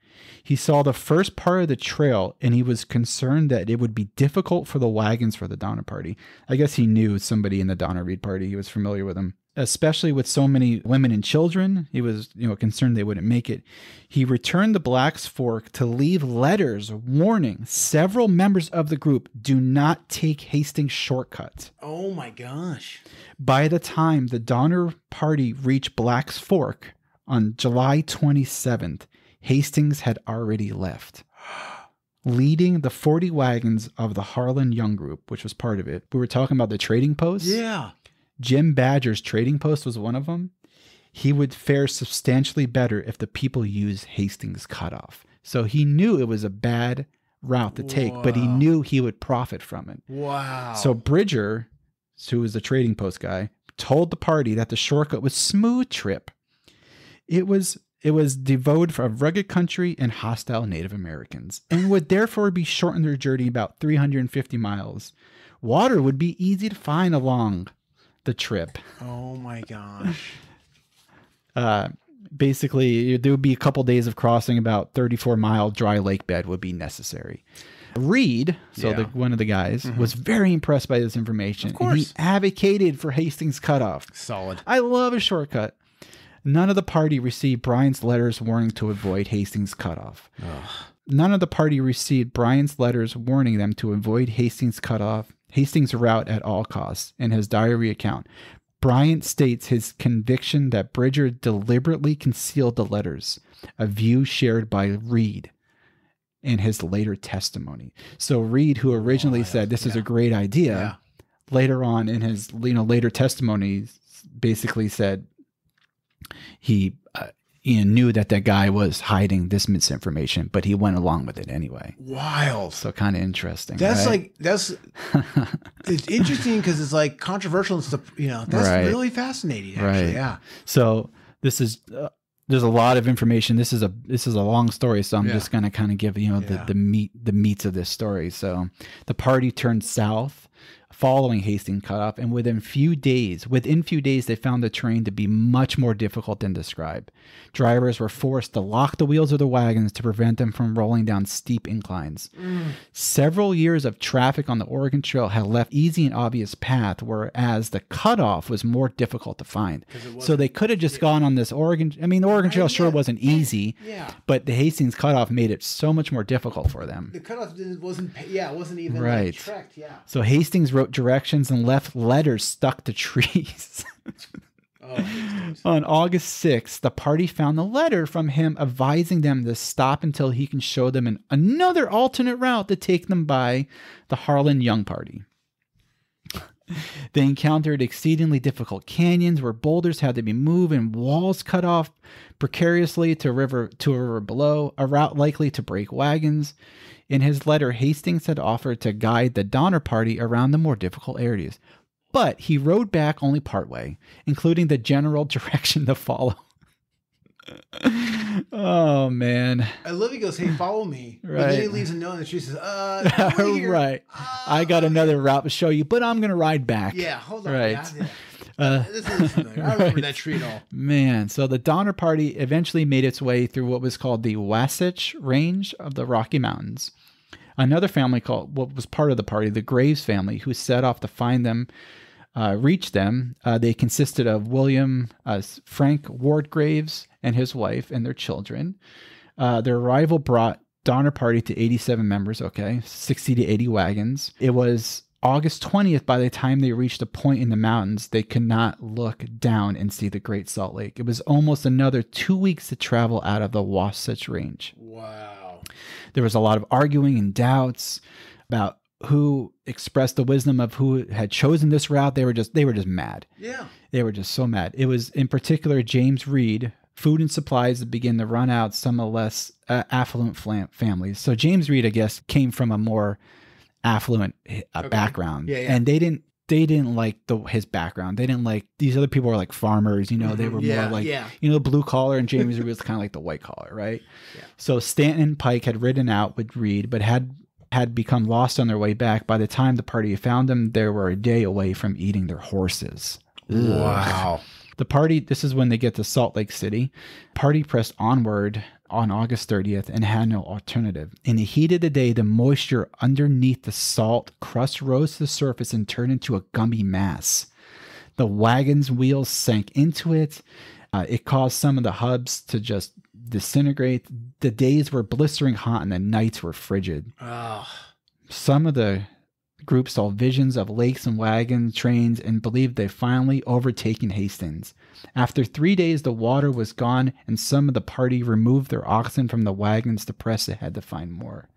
[SPEAKER 2] He saw the first part of the trail, and he was concerned that it would be difficult for the wagons for the Donner party. I guess he knew somebody in the Donner Reed party. He was familiar with them. Especially with so many women and children, he was, concerned they wouldn't make it. He returned to Black's Fork to leave letters warning several members of the group, do not take Hastings' shortcut.
[SPEAKER 1] Oh my gosh.
[SPEAKER 2] By the time the Donner party reached Black's Fork on July 27th, Hastings had already left, leading the 40 wagons of the Harlan Young Group, which was part of it. We were talking about the trading posts.
[SPEAKER 1] Yeah.
[SPEAKER 2] Jim Badger's trading post was one of them. He would fare substantially better if the people used Hastings Cutoff. So he knew it was a bad route to take, but he knew he would profit from it.
[SPEAKER 1] Wow.
[SPEAKER 2] So Bridger, who was the trading post guy, told the party that the shortcut was smooth trip. It was devoid of rugged country and hostile Native Americans, and would therefore be shortened their journey about 350 miles. Water would be easy to find along the trip.
[SPEAKER 1] Oh my gosh.
[SPEAKER 2] Basically, there would be a couple days of crossing. About 34-mile dry lake bed would be necessary. Reed, one of the guys, was very impressed by this information.
[SPEAKER 1] Of course.
[SPEAKER 2] And he advocated for Hastings Cutoff.
[SPEAKER 1] Solid.
[SPEAKER 2] I love a shortcut. None of the party received Bryant's letters warning to avoid Hastings Cutoff. None of the party received Bryant's letters warning them to avoid Hastings Cutoff, Hastings' route at all costs. In his diary account, Bryant states his conviction that Bridger deliberately concealed the letters, a view shared by Reed in his later testimony. So Reed, who originally said this is a great idea, later on in his later testimony, basically said he knew that guy was hiding this misinformation, but he went along with it anyway.
[SPEAKER 1] Wild.
[SPEAKER 2] So kind of interesting.
[SPEAKER 1] That's
[SPEAKER 2] right?
[SPEAKER 1] it's interesting because it's like controversial and stuff. That's really fascinating. Actually,
[SPEAKER 2] right.
[SPEAKER 1] Yeah.
[SPEAKER 2] So this is there's a lot of information. This is a long story, so I'm just gonna kind of give the meats of this story. So the party turned south following Hastings Cutoff, and within few days, they found the terrain to be much more difficult than described. Drivers were forced to lock the wheels of the wagons to prevent them from rolling down steep inclines. Several years of traffic on the Oregon Trail had left easy and obvious path, whereas the cutoff was more difficult to find. So they could have just gone on this Oregon. I mean, the Oregon Trail sure wasn't easy, but the Hastings Cutoff made it so much more difficult for them.
[SPEAKER 1] The cutoff wasn't even like trekked. Yeah.
[SPEAKER 2] So Hastings wrote directions and left letters stuck to trees. On August 6th, the party found a letter from him advising them to stop until he can show them another alternate route to take them by the Harlan Young party. They encountered exceedingly difficult canyons where boulders had to be moved and walls cut off precariously to a river below, a route likely to break wagons. In his letter, Hastings had offered to guide the Donner Party around the more difficult areas, but he rode back only partway, including the general direction to follow. Oh, man.
[SPEAKER 1] I love he goes, hey, follow me.
[SPEAKER 2] Right.
[SPEAKER 1] But then he leaves a note and she says,
[SPEAKER 2] right. I got another route to show you, but I'm going to ride back.
[SPEAKER 1] Yeah, hold on.
[SPEAKER 2] Right.
[SPEAKER 1] This is familiar. I remember that tree at all.
[SPEAKER 2] Man, so the Donner Party eventually made its way through what was called the Wasatch Range of the Rocky Mountains. Another family called, what was part of the party, the Graves family, who set off to find them, reached them. They consisted of William Frank Ward Graves and his wife and their children. Their arrival brought Donner Party to 87 members, 60 to 80 wagons. It was August 20th by the time they reached a point in the mountains they could not look down and see the Great Salt Lake. It was almost another 2 weeks to travel out of the Wasatch Range.
[SPEAKER 1] Wow.
[SPEAKER 2] There was a lot of arguing and doubts about who expressed the wisdom of who had chosen this route. They were just mad.
[SPEAKER 1] Yeah.
[SPEAKER 2] They were just so mad. It was in particular James Reed, food and supplies that began to run out some of the less affluent families. So James Reed, I guess, came from a more affluent background.
[SPEAKER 1] Yeah.
[SPEAKER 2] And they didn't like his background. They didn't like, these other people were like farmers, they were more like, blue collar, and James Reed was kind of like the white collar, right?
[SPEAKER 1] Yeah.
[SPEAKER 2] So Stanton and Pike had ridden out with Reed, but had become lost on their way back. By the time the party found them, they were a day away from eating their horses.
[SPEAKER 1] Wow.
[SPEAKER 2] The party, this is when they get to Salt Lake City. Party pressed onward on August 30th and had no alternative. In the heat of the day, the moisture underneath the salt crust rose to the surface and turned into a gummy mass. The wagon's wheels sank into it. It caused some of the hubs to just disintegrate. The days were blistering hot and the nights were frigid.
[SPEAKER 1] Oh.
[SPEAKER 2] Some of the group saw visions of lakes and wagon trains and believed they finally overtaken Hastings. After 3 days, the water was gone, and some of the party removed their oxen from the wagons to press ahead to find more.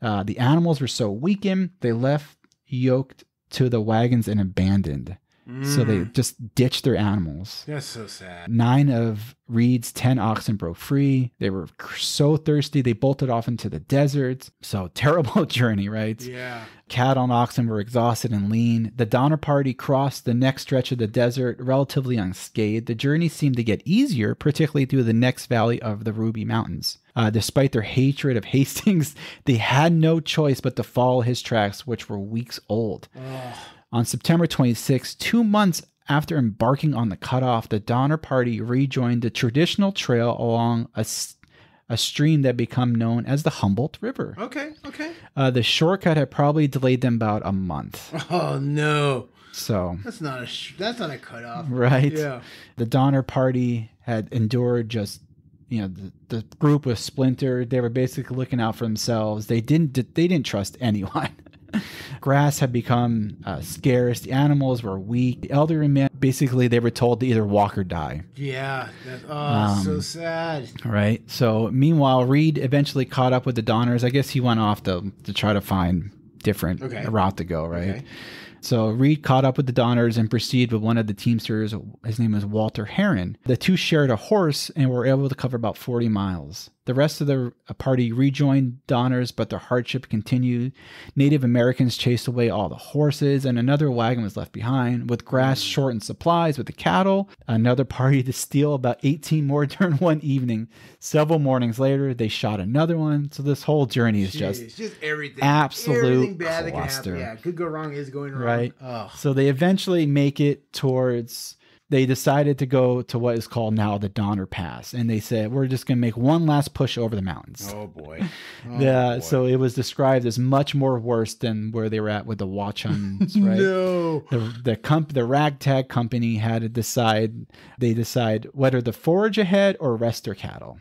[SPEAKER 2] The animals were so weakened, they left yoked to the wagons and abandoned. So they just ditched their animals.
[SPEAKER 1] That's so sad.
[SPEAKER 2] 9 of Reed's 10 oxen broke free. They were so thirsty, they bolted off into the deserts. So terrible journey, right?
[SPEAKER 1] Yeah.
[SPEAKER 2] Cattle and oxen were exhausted and lean. The Donner Party crossed the next stretch of the desert relatively unscathed. The journey seemed to get easier, particularly through the next valley of the Ruby Mountains. Despite their hatred of Hastings, they had no choice but to follow his tracks, which were weeks old. On September 26, 2 months after embarking on the cutoff, the Donner Party rejoined the traditional trail along a stream that became known as the Humboldt River.
[SPEAKER 1] Okay.
[SPEAKER 2] The shortcut had probably delayed them about a month.
[SPEAKER 1] Oh, no.
[SPEAKER 2] So
[SPEAKER 1] that's not a cutoff.
[SPEAKER 2] Right?
[SPEAKER 1] Yeah.
[SPEAKER 2] The Donner Party had endured just, the group was splintered. They were basically looking out for themselves. They didn't trust anyone. Grass had become scarce. The animals were weak. The elderly men, basically, they were told to either walk or die.
[SPEAKER 1] Yeah. So sad.
[SPEAKER 2] Right. So, meanwhile, Reed eventually caught up with the Donners. I guess he went off to try to find different route to go, right?
[SPEAKER 1] Okay.
[SPEAKER 2] So Reed caught up with the Donners and proceeded with one of the teamsters. His name was Walter Heron. The two shared a horse and were able to cover about 40 miles. The rest of the party rejoined Donners, but their hardship continued. Native Americans chased away all the horses, and another wagon was left behind. With grass short in supplies with the cattle, another party to steal about 18 more during one evening. Several mornings later, they shot another one. So this whole journey is just
[SPEAKER 1] everything.
[SPEAKER 2] Absolute
[SPEAKER 1] everything bad that can
[SPEAKER 2] cluster.
[SPEAKER 1] happen. Yeah, could go wrong is going wrong.
[SPEAKER 2] Right.
[SPEAKER 1] Oh.
[SPEAKER 2] So they eventually make it towards... They decided to go to what is called now the Donner Pass. And they said, we're just going to make one last push over the mountains.
[SPEAKER 1] Oh, boy.
[SPEAKER 2] So it was described as much more worse than where they were at with the Wachuns, right?
[SPEAKER 1] No.
[SPEAKER 2] The ragtag company had to decide whether to forage ahead or rest their cattle.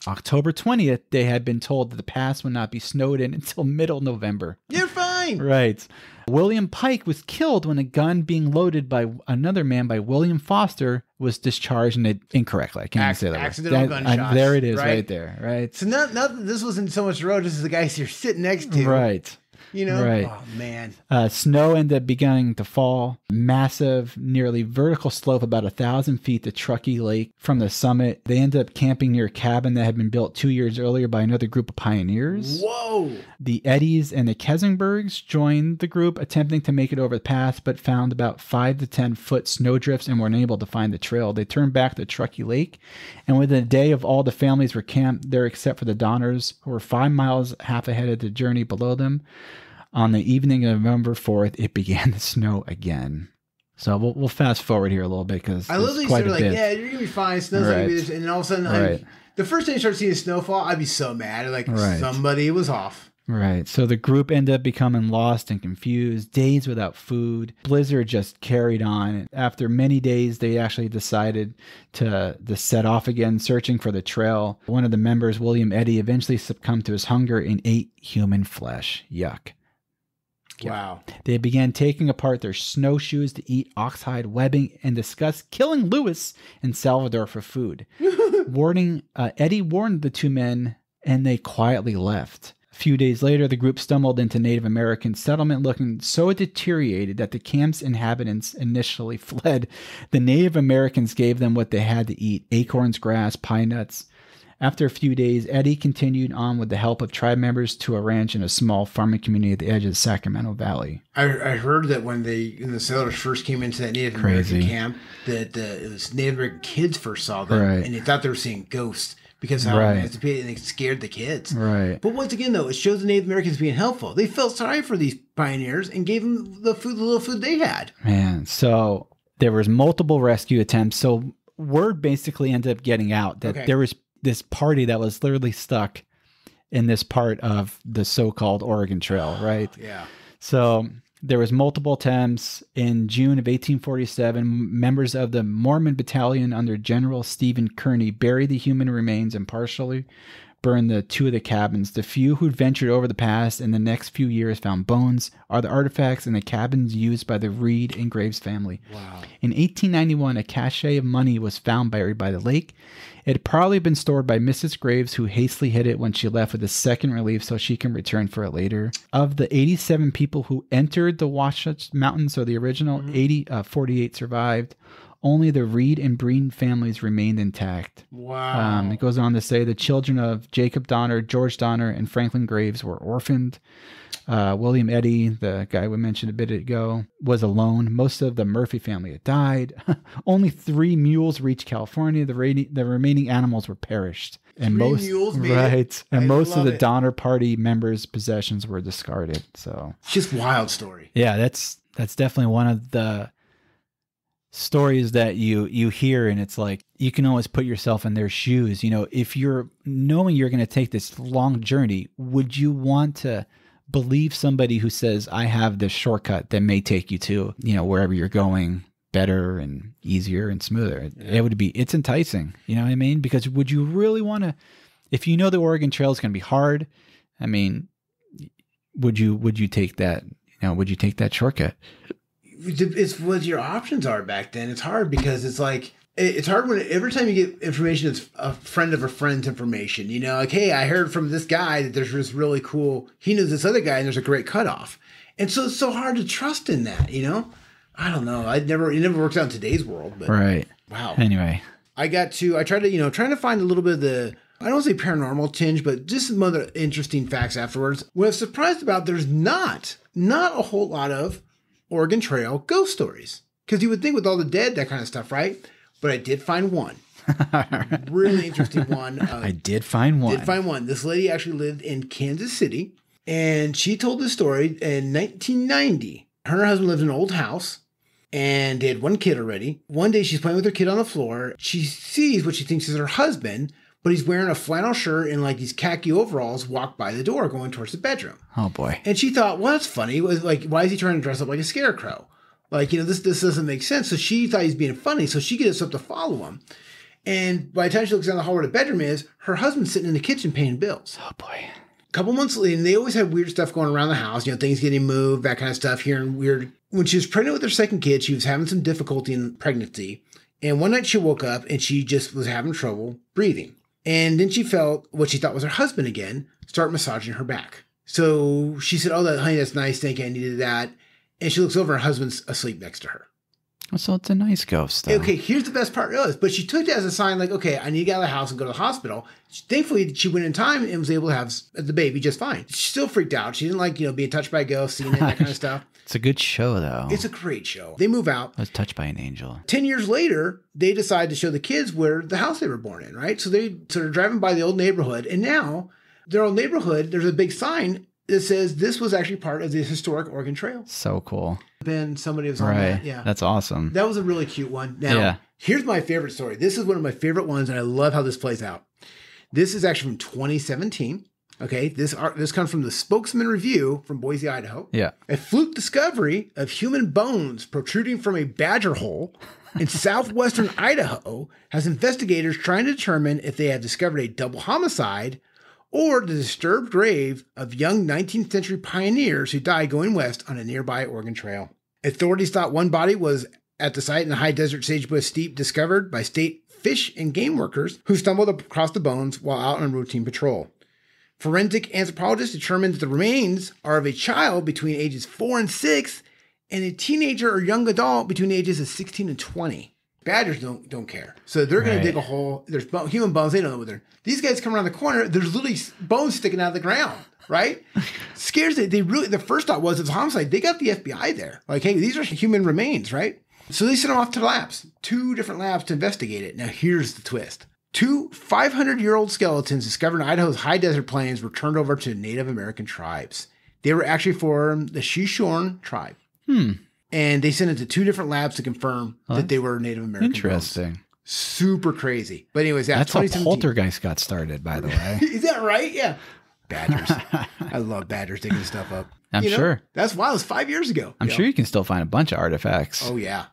[SPEAKER 2] October 20th, they had been told that the pass would not be snowed in until middle November.
[SPEAKER 1] You're fine. fine.
[SPEAKER 2] Right. William Pike was killed when a gun being loaded by another man by William Foster was discharged and it incorrectly. I can't even say that.
[SPEAKER 1] Accidental gunshots.
[SPEAKER 2] There it is right there. Right.
[SPEAKER 1] So not that this wasn't so much the road, this is the guys you're sitting next to.
[SPEAKER 2] Right.
[SPEAKER 1] You know?
[SPEAKER 2] Right.
[SPEAKER 1] Oh, man.
[SPEAKER 2] Snow ended up beginning to fall. Massive, nearly vertical slope, about 1,000 feet to Truckee Lake from the summit. They ended up camping near a cabin that had been built 2 years earlier by another group of pioneers.
[SPEAKER 1] Whoa.
[SPEAKER 2] The Eddies and the Kesenbergs joined the group, attempting to make it over the pass, but found about 5 to 10 foot snowdrifts and weren't able to find the trail. They turned back to Truckee Lake, and within a day of all the families were camped there except for the Donners, who were 5 miles half ahead of the journey below them. On the evening of November 4th, it began to snow again. So we'll fast forward here a little bit because
[SPEAKER 1] I love these sort of like, yeah, you're gonna be fine. Snow's gonna be this, and then all of a sudden, the first time you start seeing snowfall, I'd be so mad. Like somebody was off.
[SPEAKER 2] Right. So the group ended up becoming lost and confused, days without food. Blizzard just carried on. After many days, they actually decided to set off again, searching for the trail. One of the members, William Eddy, eventually succumbed to his hunger and ate human flesh. Yuck.
[SPEAKER 1] Wow.
[SPEAKER 2] They began taking apart their snowshoes to eat oxhide webbing and discussed killing Lewis and Salvador for food. Eddy warned the two men, and they quietly left. A few days later, the group stumbled into Native American settlement looking so deteriorated that the camp's inhabitants initially fled. The Native Americans gave them what they had to eat: acorns, grass, pine nuts. After a few days, Eddy continued on with the help of tribe members to a ranch in a small farming community at the edge of the Sacramento Valley.
[SPEAKER 1] I heard that when the settlers first came into that Native American camp, that it was Native American kids first saw them, and they thought they were seeing ghosts because of how emancipated, and they scared the kids.
[SPEAKER 2] Right.
[SPEAKER 1] But once again, though, it shows the Native Americans being helpful. They felt sorry for these pioneers and gave them the little food they had.
[SPEAKER 2] Man, so there was multiple rescue attempts. So word basically ended up getting out that there was this party that was literally stuck in this part of the so-called Oregon Trail, right?
[SPEAKER 1] Yeah.
[SPEAKER 2] So there was multiple attempts. In June of 1847, members of the Mormon Battalion under General Stephen Kearny buried the human remains and partially burned the two of the cabins. The few who'd ventured over the pass in the next few years found bones are the artifacts in the cabins used by the Reed and Graves family.
[SPEAKER 1] Wow.
[SPEAKER 2] In 1891, a cache of money was found buried by the lake. It had probably been stored by Mrs. Graves, who hastily hid it when she left with a second relief so she can return for it later. Of the 87 people who entered the Wasatch Mountains, so the original, 48 survived. Only the Reed and Breen families remained intact.
[SPEAKER 1] Wow.
[SPEAKER 2] It goes on to say the children of Jacob Donner, George Donner, and Franklin Graves were orphaned. William Eddy, the guy we mentioned a bit ago, was alone. Most of the Murphy family had died. Only 3 mules reached California. The remaining animals were perished. And most
[SPEAKER 1] mules
[SPEAKER 2] and most of the Donner Party members' possessions were discarded. So
[SPEAKER 1] it's just wild story.
[SPEAKER 2] Yeah, that's definitely one of the stories that you hear, and it's like you can always put yourself in their shoes. You know, if you're knowing you're going to take this long journey, would you want to believe somebody who says, I have this shortcut that may take you to, you know, wherever you're going better and easier and smoother? It's enticing, you know what I mean? Because would you really want to, if you know the Oregon Trail is going to be hard, I mean, would you take that, you know, would you take that shortcut?
[SPEAKER 1] It's what your options are back then. It's hard because it's like, it's hard when every time you get information, it's a friend of a friend's information. You know, like, hey, I heard from this guy that there's this really cool, he knows this other guy and there's a great cutoff. And so it's so hard to trust in that, you know? I don't know. It never works out in today's world, but
[SPEAKER 2] right.
[SPEAKER 1] Wow.
[SPEAKER 2] Anyway,
[SPEAKER 1] I tried to, trying to find a little bit of the, I don't want to say paranormal tinge, but just some other interesting facts afterwards. What I was surprised about, there's not a whole lot of Oregon Trail ghost stories. Because you would think with all the dead, that kind of stuff, right? But I did find one. Really interesting one.
[SPEAKER 2] I did find one.
[SPEAKER 1] This lady actually lived in Kansas City, and she told this story in 1990. Her and her husband lived in an old house, and they had one kid already. One day she's playing with her kid on the floor. She sees what she thinks is her husband, but he's wearing a flannel shirt and like these khaki overalls walk by the door going towards the bedroom.
[SPEAKER 2] Oh, boy.
[SPEAKER 1] And she thought, well, that's funny. It was like, why is he trying to dress up like a scarecrow? Like, you know, this doesn't make sense. So she thought he's being funny. So she gets up to follow him. And by the time she looks down the hall where the bedroom is, her husband's sitting in the kitchen paying bills.
[SPEAKER 2] Oh, boy.
[SPEAKER 1] couple months later, and they always had weird stuff going around the house, things getting moved, that kind of stuff, hearing weird. When she was pregnant with her second kid, she was having some difficulty in pregnancy. And one night she woke up and she just was having trouble breathing. And then she felt what she thought was her husband again start massaging her back. So she said, "Oh, honey, that's nice. Thank you. I needed that." And she looks over, her husband's asleep next to her.
[SPEAKER 2] So it's a nice ghost, though.
[SPEAKER 1] Okay, here's the best part. But she took it as a sign like, okay, I need to get out of the house and go to the hospital. Thankfully, she went in time and was able to have the baby just fine. She still freaked out. She didn't like, being touched by a ghost, seeing it, that kind of stuff.
[SPEAKER 2] It's a good show, though.
[SPEAKER 1] It's a great show. They move out.
[SPEAKER 2] I was touched by an angel.
[SPEAKER 1] 10 years later, they decide to show the kids where the house they were born in, right? So they're driving by the old neighborhood. And now, their old neighborhood, there's a big sign that says this was actually part of the historic Oregon Trail.
[SPEAKER 2] So cool.
[SPEAKER 1] Then somebody was on that. Yeah.
[SPEAKER 2] That's awesome.
[SPEAKER 1] That was a really cute one. Now, here's my favorite story. This is one of my favorite ones, and I love how this plays out. This is actually from 2017. Okay, this comes from the Spokesman Review from Boise, Idaho.
[SPEAKER 2] Yeah.
[SPEAKER 1] A fluke discovery of human bones protruding from a badger hole in southwestern Idaho has investigators trying to determine if they have discovered a double homicide or the disturbed grave of young 19th century pioneers who died going west on a nearby Oregon Trail. Authorities thought one body was at the site in the high desert sagebrush steppe discovered by state fish and game workers who stumbled across the bones while out on routine patrol. Forensic anthropologists determined that the remains are of a child between ages 4 and 6 and a teenager or young adult between the ages of 16 and 20. Badgers don't care. So they're going to dig a hole. There's human bones. They don't know what they're. These guys come around the corner. There's literally bones sticking out of the ground, right? Scares it. The first thought was it's a homicide. They got the FBI there. Like, hey, these are human remains, right? So they sent them off to labs, 2 different labs to investigate it. Now, here's the twist. 2 500-year-old skeletons discovered in Idaho's high desert plains were turned over to Native American tribes. They were actually from the Shoshone tribe. And they sent it to 2 different labs to confirm that they were Native American.
[SPEAKER 2] Interesting.
[SPEAKER 1] Bones. Super crazy. But anyways,
[SPEAKER 2] that's how Poltergeist got started, by the way.
[SPEAKER 1] Is that right? Yeah. Badgers. I love badgers digging stuff up.
[SPEAKER 2] I'm sure.
[SPEAKER 1] That's wild. It was 5 years ago.
[SPEAKER 2] I'm sure you can still find a bunch of artifacts.
[SPEAKER 1] Oh, yeah.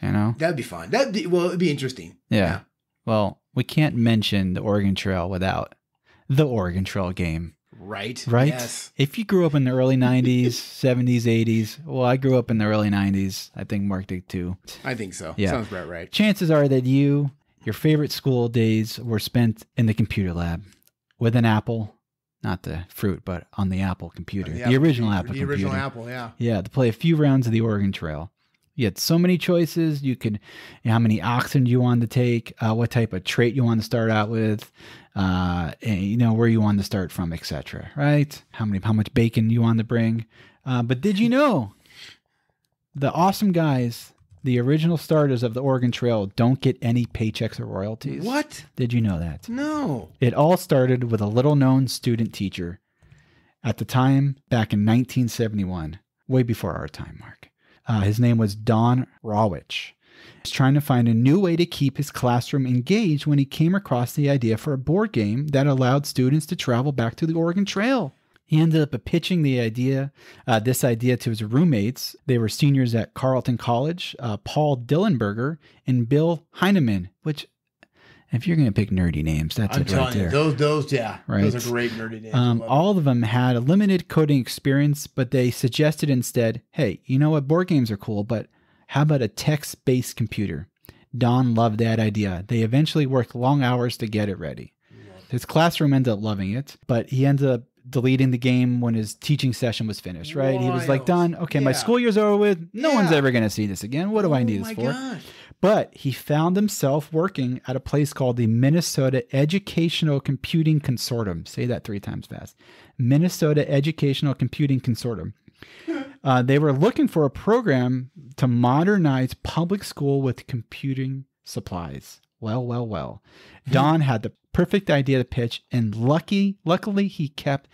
[SPEAKER 2] That'd
[SPEAKER 1] be fun. It'd be interesting.
[SPEAKER 2] Yeah. Well, we can't mention the Oregon Trail without the Oregon Trail game.
[SPEAKER 1] Right?
[SPEAKER 2] Yes. If you grew up in the early 90s, 70s, 80s, well, I grew up in the early 90s. I think Mark did too.
[SPEAKER 1] I think so.
[SPEAKER 2] Yeah.
[SPEAKER 1] Sounds about right.
[SPEAKER 2] Chances are that your favorite school days were spent in the computer lab with an Apple, not the fruit, but on the Apple computer. The original Apple computer.
[SPEAKER 1] The original Apple, yeah.
[SPEAKER 2] Yeah, to play a few rounds of the Oregon Trail. You had so many choices. You could, how many oxen you wanted to take, what type of trait you wanted to start out with, and, where you wanted to start from, etc. Right? How much bacon you wanted to bring. But did you know the awesome guys, the original starters of the Oregon Trail, don't get any paychecks or royalties?
[SPEAKER 1] What?
[SPEAKER 2] Did you know that?
[SPEAKER 1] No.
[SPEAKER 2] It all started with a little-known student teacher at the time back in 1971, way before our time, Mark. His name was Don Rawich. He was trying to find a new way to keep his classroom engaged when he came across the idea for a board game that allowed students to travel back to the Oregon Trail. He ended up pitching this idea to his roommates. They were seniors at Carleton College, Paul Dillenberger and Bill Heineman, which, if you're going to pick nerdy names, that's it right there.
[SPEAKER 1] Those, yeah. Right? Those are great nerdy names.
[SPEAKER 2] All of them had a limited coding experience, but they suggested instead, hey, you know what? Board games are cool, but how about a text-based computer? Don loved that idea. They eventually worked long hours to get it ready. His classroom ended up loving it, but he ended up deleting the game when his teaching session was finished, right? Wild. He was like, Don, okay, my school year's over with. No one's ever going to see this again. What do I need this for?
[SPEAKER 1] Gosh.
[SPEAKER 2] But he found himself working at a place called the Minnesota Educational Computing Consortium. Say that 3 times fast. Minnesota Educational Computing Consortium. They were looking for a program to modernize public school with computing supplies. Well. Don had the perfect idea to pitch, and luckily he kept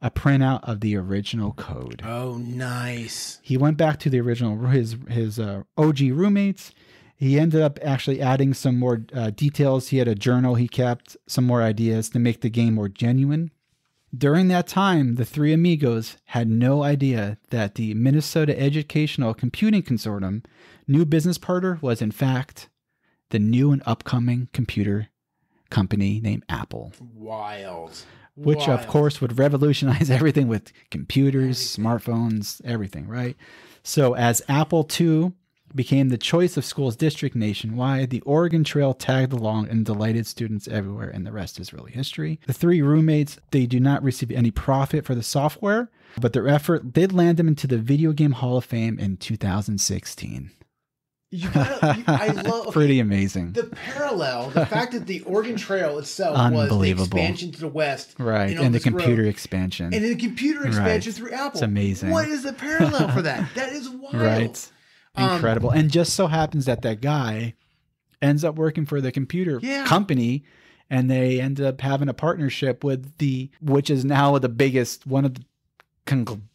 [SPEAKER 2] a printout of the original code.
[SPEAKER 1] Oh, nice.
[SPEAKER 2] He went back to the original, his OG roommates. He ended up actually adding some more details. He had a journal he kept, some more ideas to make the game more genuine. During that time, the 3 amigos had no idea that the Minnesota Educational Computing Consortium new business partner was, in fact, the new and upcoming computer company named Apple.
[SPEAKER 1] Wild.
[SPEAKER 2] which of course would revolutionize everything with computers, smartphones, everything, right? So as Apple II became the choice of schools district nationwide, the Oregon Trail tagged along and delighted students everywhere, and the rest is really history. The three roommates, they do not receive any profit for the software, but their effort did land them into the Video Game Hall of Fame in 2016.
[SPEAKER 1] I love
[SPEAKER 2] pretty amazing.
[SPEAKER 1] The parallel, the fact that the Oregon Trail itself was the expansion to the west,
[SPEAKER 2] right? And the computer expansion,
[SPEAKER 1] and the computer expansion through Apple.
[SPEAKER 2] It's amazing.
[SPEAKER 1] What is the parallel for that? That is wild,
[SPEAKER 2] right? Incredible. And just so happens that guy ends up working for the computer company, and they end up having a partnership with which is now the biggest one of the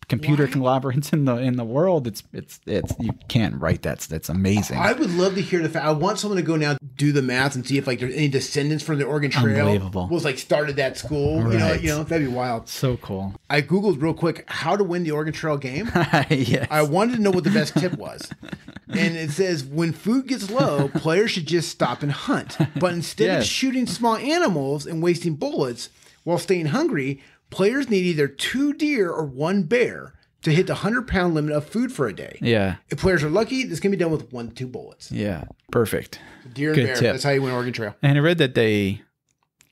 [SPEAKER 2] computer conglomerates in the world. It's you can't write that. That's amazing.
[SPEAKER 1] I would love to hear the fact. I want someone to go now do the math and see if like there's any descendants from the Oregon Trail was like started that school. Right. You know that'd be wild.
[SPEAKER 2] So cool.
[SPEAKER 1] I googled real quick how to win the Oregon Trail game.
[SPEAKER 2] Yes.
[SPEAKER 1] I wanted to know what the best tip was, and it says when food gets low, players should just stop and hunt. But instead of shooting small animals and wasting bullets while staying hungry, players need either 2 deer or 1 bear to hit the 100-pound limit of food for a day.
[SPEAKER 2] Yeah.
[SPEAKER 1] If players are lucky, this can be done with 1 to 2 bullets.
[SPEAKER 2] Yeah. Perfect.
[SPEAKER 1] Deer and bear. Tip. That's how you win Oregon Trail.
[SPEAKER 2] And I read that they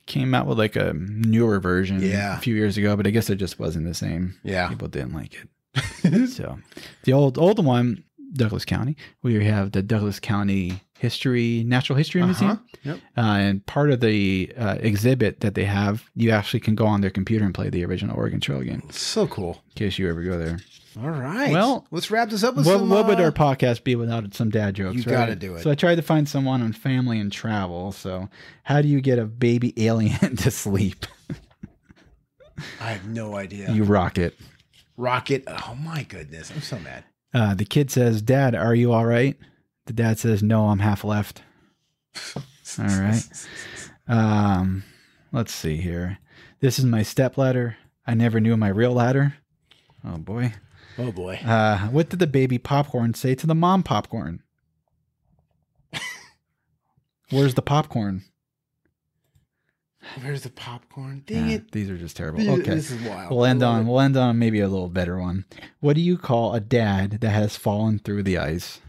[SPEAKER 2] came out with like a newer version a few years ago, but I guess it just wasn't the same. Yeah. People didn't like it. So the old one, Douglas County, we have the Douglas County Natural History Museum. Yep. And part of the exhibit that they have, you actually can go on their computer and play the original Oregon Trail game.
[SPEAKER 1] So cool.
[SPEAKER 2] In case you ever go there.
[SPEAKER 1] All right.
[SPEAKER 2] Well,
[SPEAKER 1] let's wrap this up with
[SPEAKER 2] what would our podcast be without some dad jokes?
[SPEAKER 1] You got to do it.
[SPEAKER 2] So I tried to find someone on family and travel. So how do you get a baby alien to sleep?
[SPEAKER 1] I have no idea.
[SPEAKER 2] You rock it.
[SPEAKER 1] Rock it. Oh my goodness. I'm so mad.
[SPEAKER 2] The kid says, "Dad, are you all right?" The dad says, "No, I'm half left." All right. Let's see here. This is my step ladder. I never knew my real ladder. Oh boy.
[SPEAKER 1] Oh boy.
[SPEAKER 2] What did the baby popcorn say to the mom popcorn? Where's the popcorn?
[SPEAKER 1] Where's the popcorn? Dang it.
[SPEAKER 2] These are just terrible. Okay.
[SPEAKER 1] This is wild.
[SPEAKER 2] We'll end on maybe a little better one. What do you call a dad that has fallen through the ice?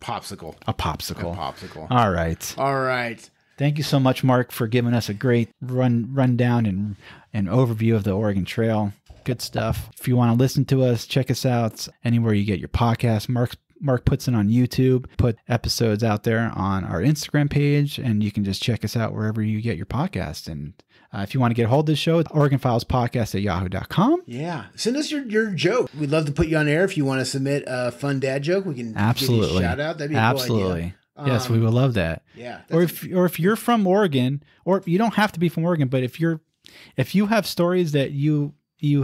[SPEAKER 1] Popsicle.
[SPEAKER 2] A popsicle.
[SPEAKER 1] A popsicle.
[SPEAKER 2] All right.
[SPEAKER 1] All right.
[SPEAKER 2] Thank you so much, Mark, for giving us a great rundown and overview of the Oregon Trail. Good stuff. If you want to listen to us, check us out anywhere you get your podcast. Mark puts it on YouTube, put episodes out there on our Instagram page, and you can just check us out wherever you get your podcast. And if you want to get a hold of the show, it's OregonFilesPodcast@yahoo.com.
[SPEAKER 1] Yeah. Send us your joke. We'd love to put you on air. If you want to submit a fun dad joke, we can give you a shout out. That'd be a cool idea.
[SPEAKER 2] Yes, we would love that.
[SPEAKER 1] Yeah.
[SPEAKER 2] Or if you're from Oregon, or you don't have to be from Oregon, but if you have stories that you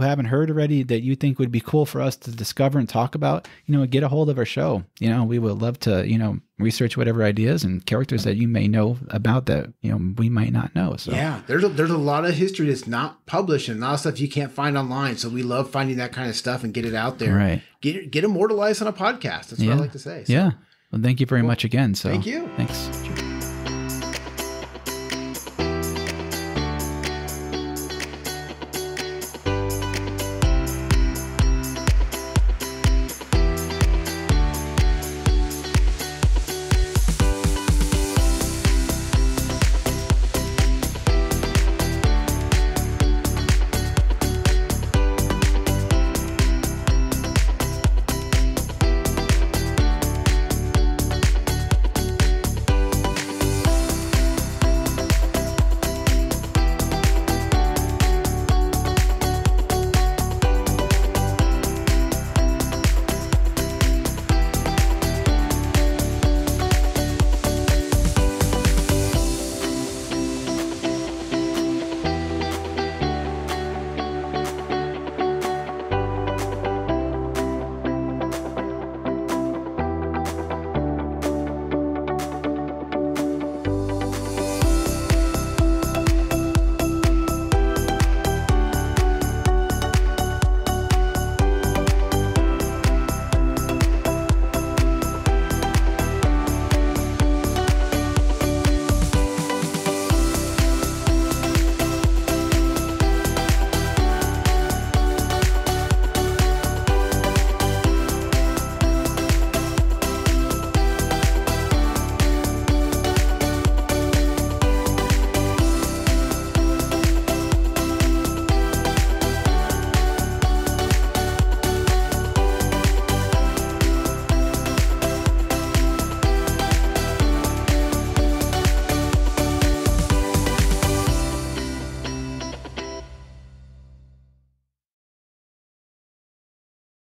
[SPEAKER 2] haven't heard already that you think would be cool for us to discover and talk about, get a hold of our show. We would love to, research whatever ideas and characters that you may know about that, we might not know. So
[SPEAKER 1] yeah, there's a lot of history that's not published and a lot of stuff you can't find online. So we love finding that kind of stuff and get it out there.
[SPEAKER 2] Right.
[SPEAKER 1] Get immortalized on a podcast. That's what I like to say.
[SPEAKER 2] So. Yeah. Well, thank you very much again. So
[SPEAKER 1] thank you.
[SPEAKER 2] Thanks.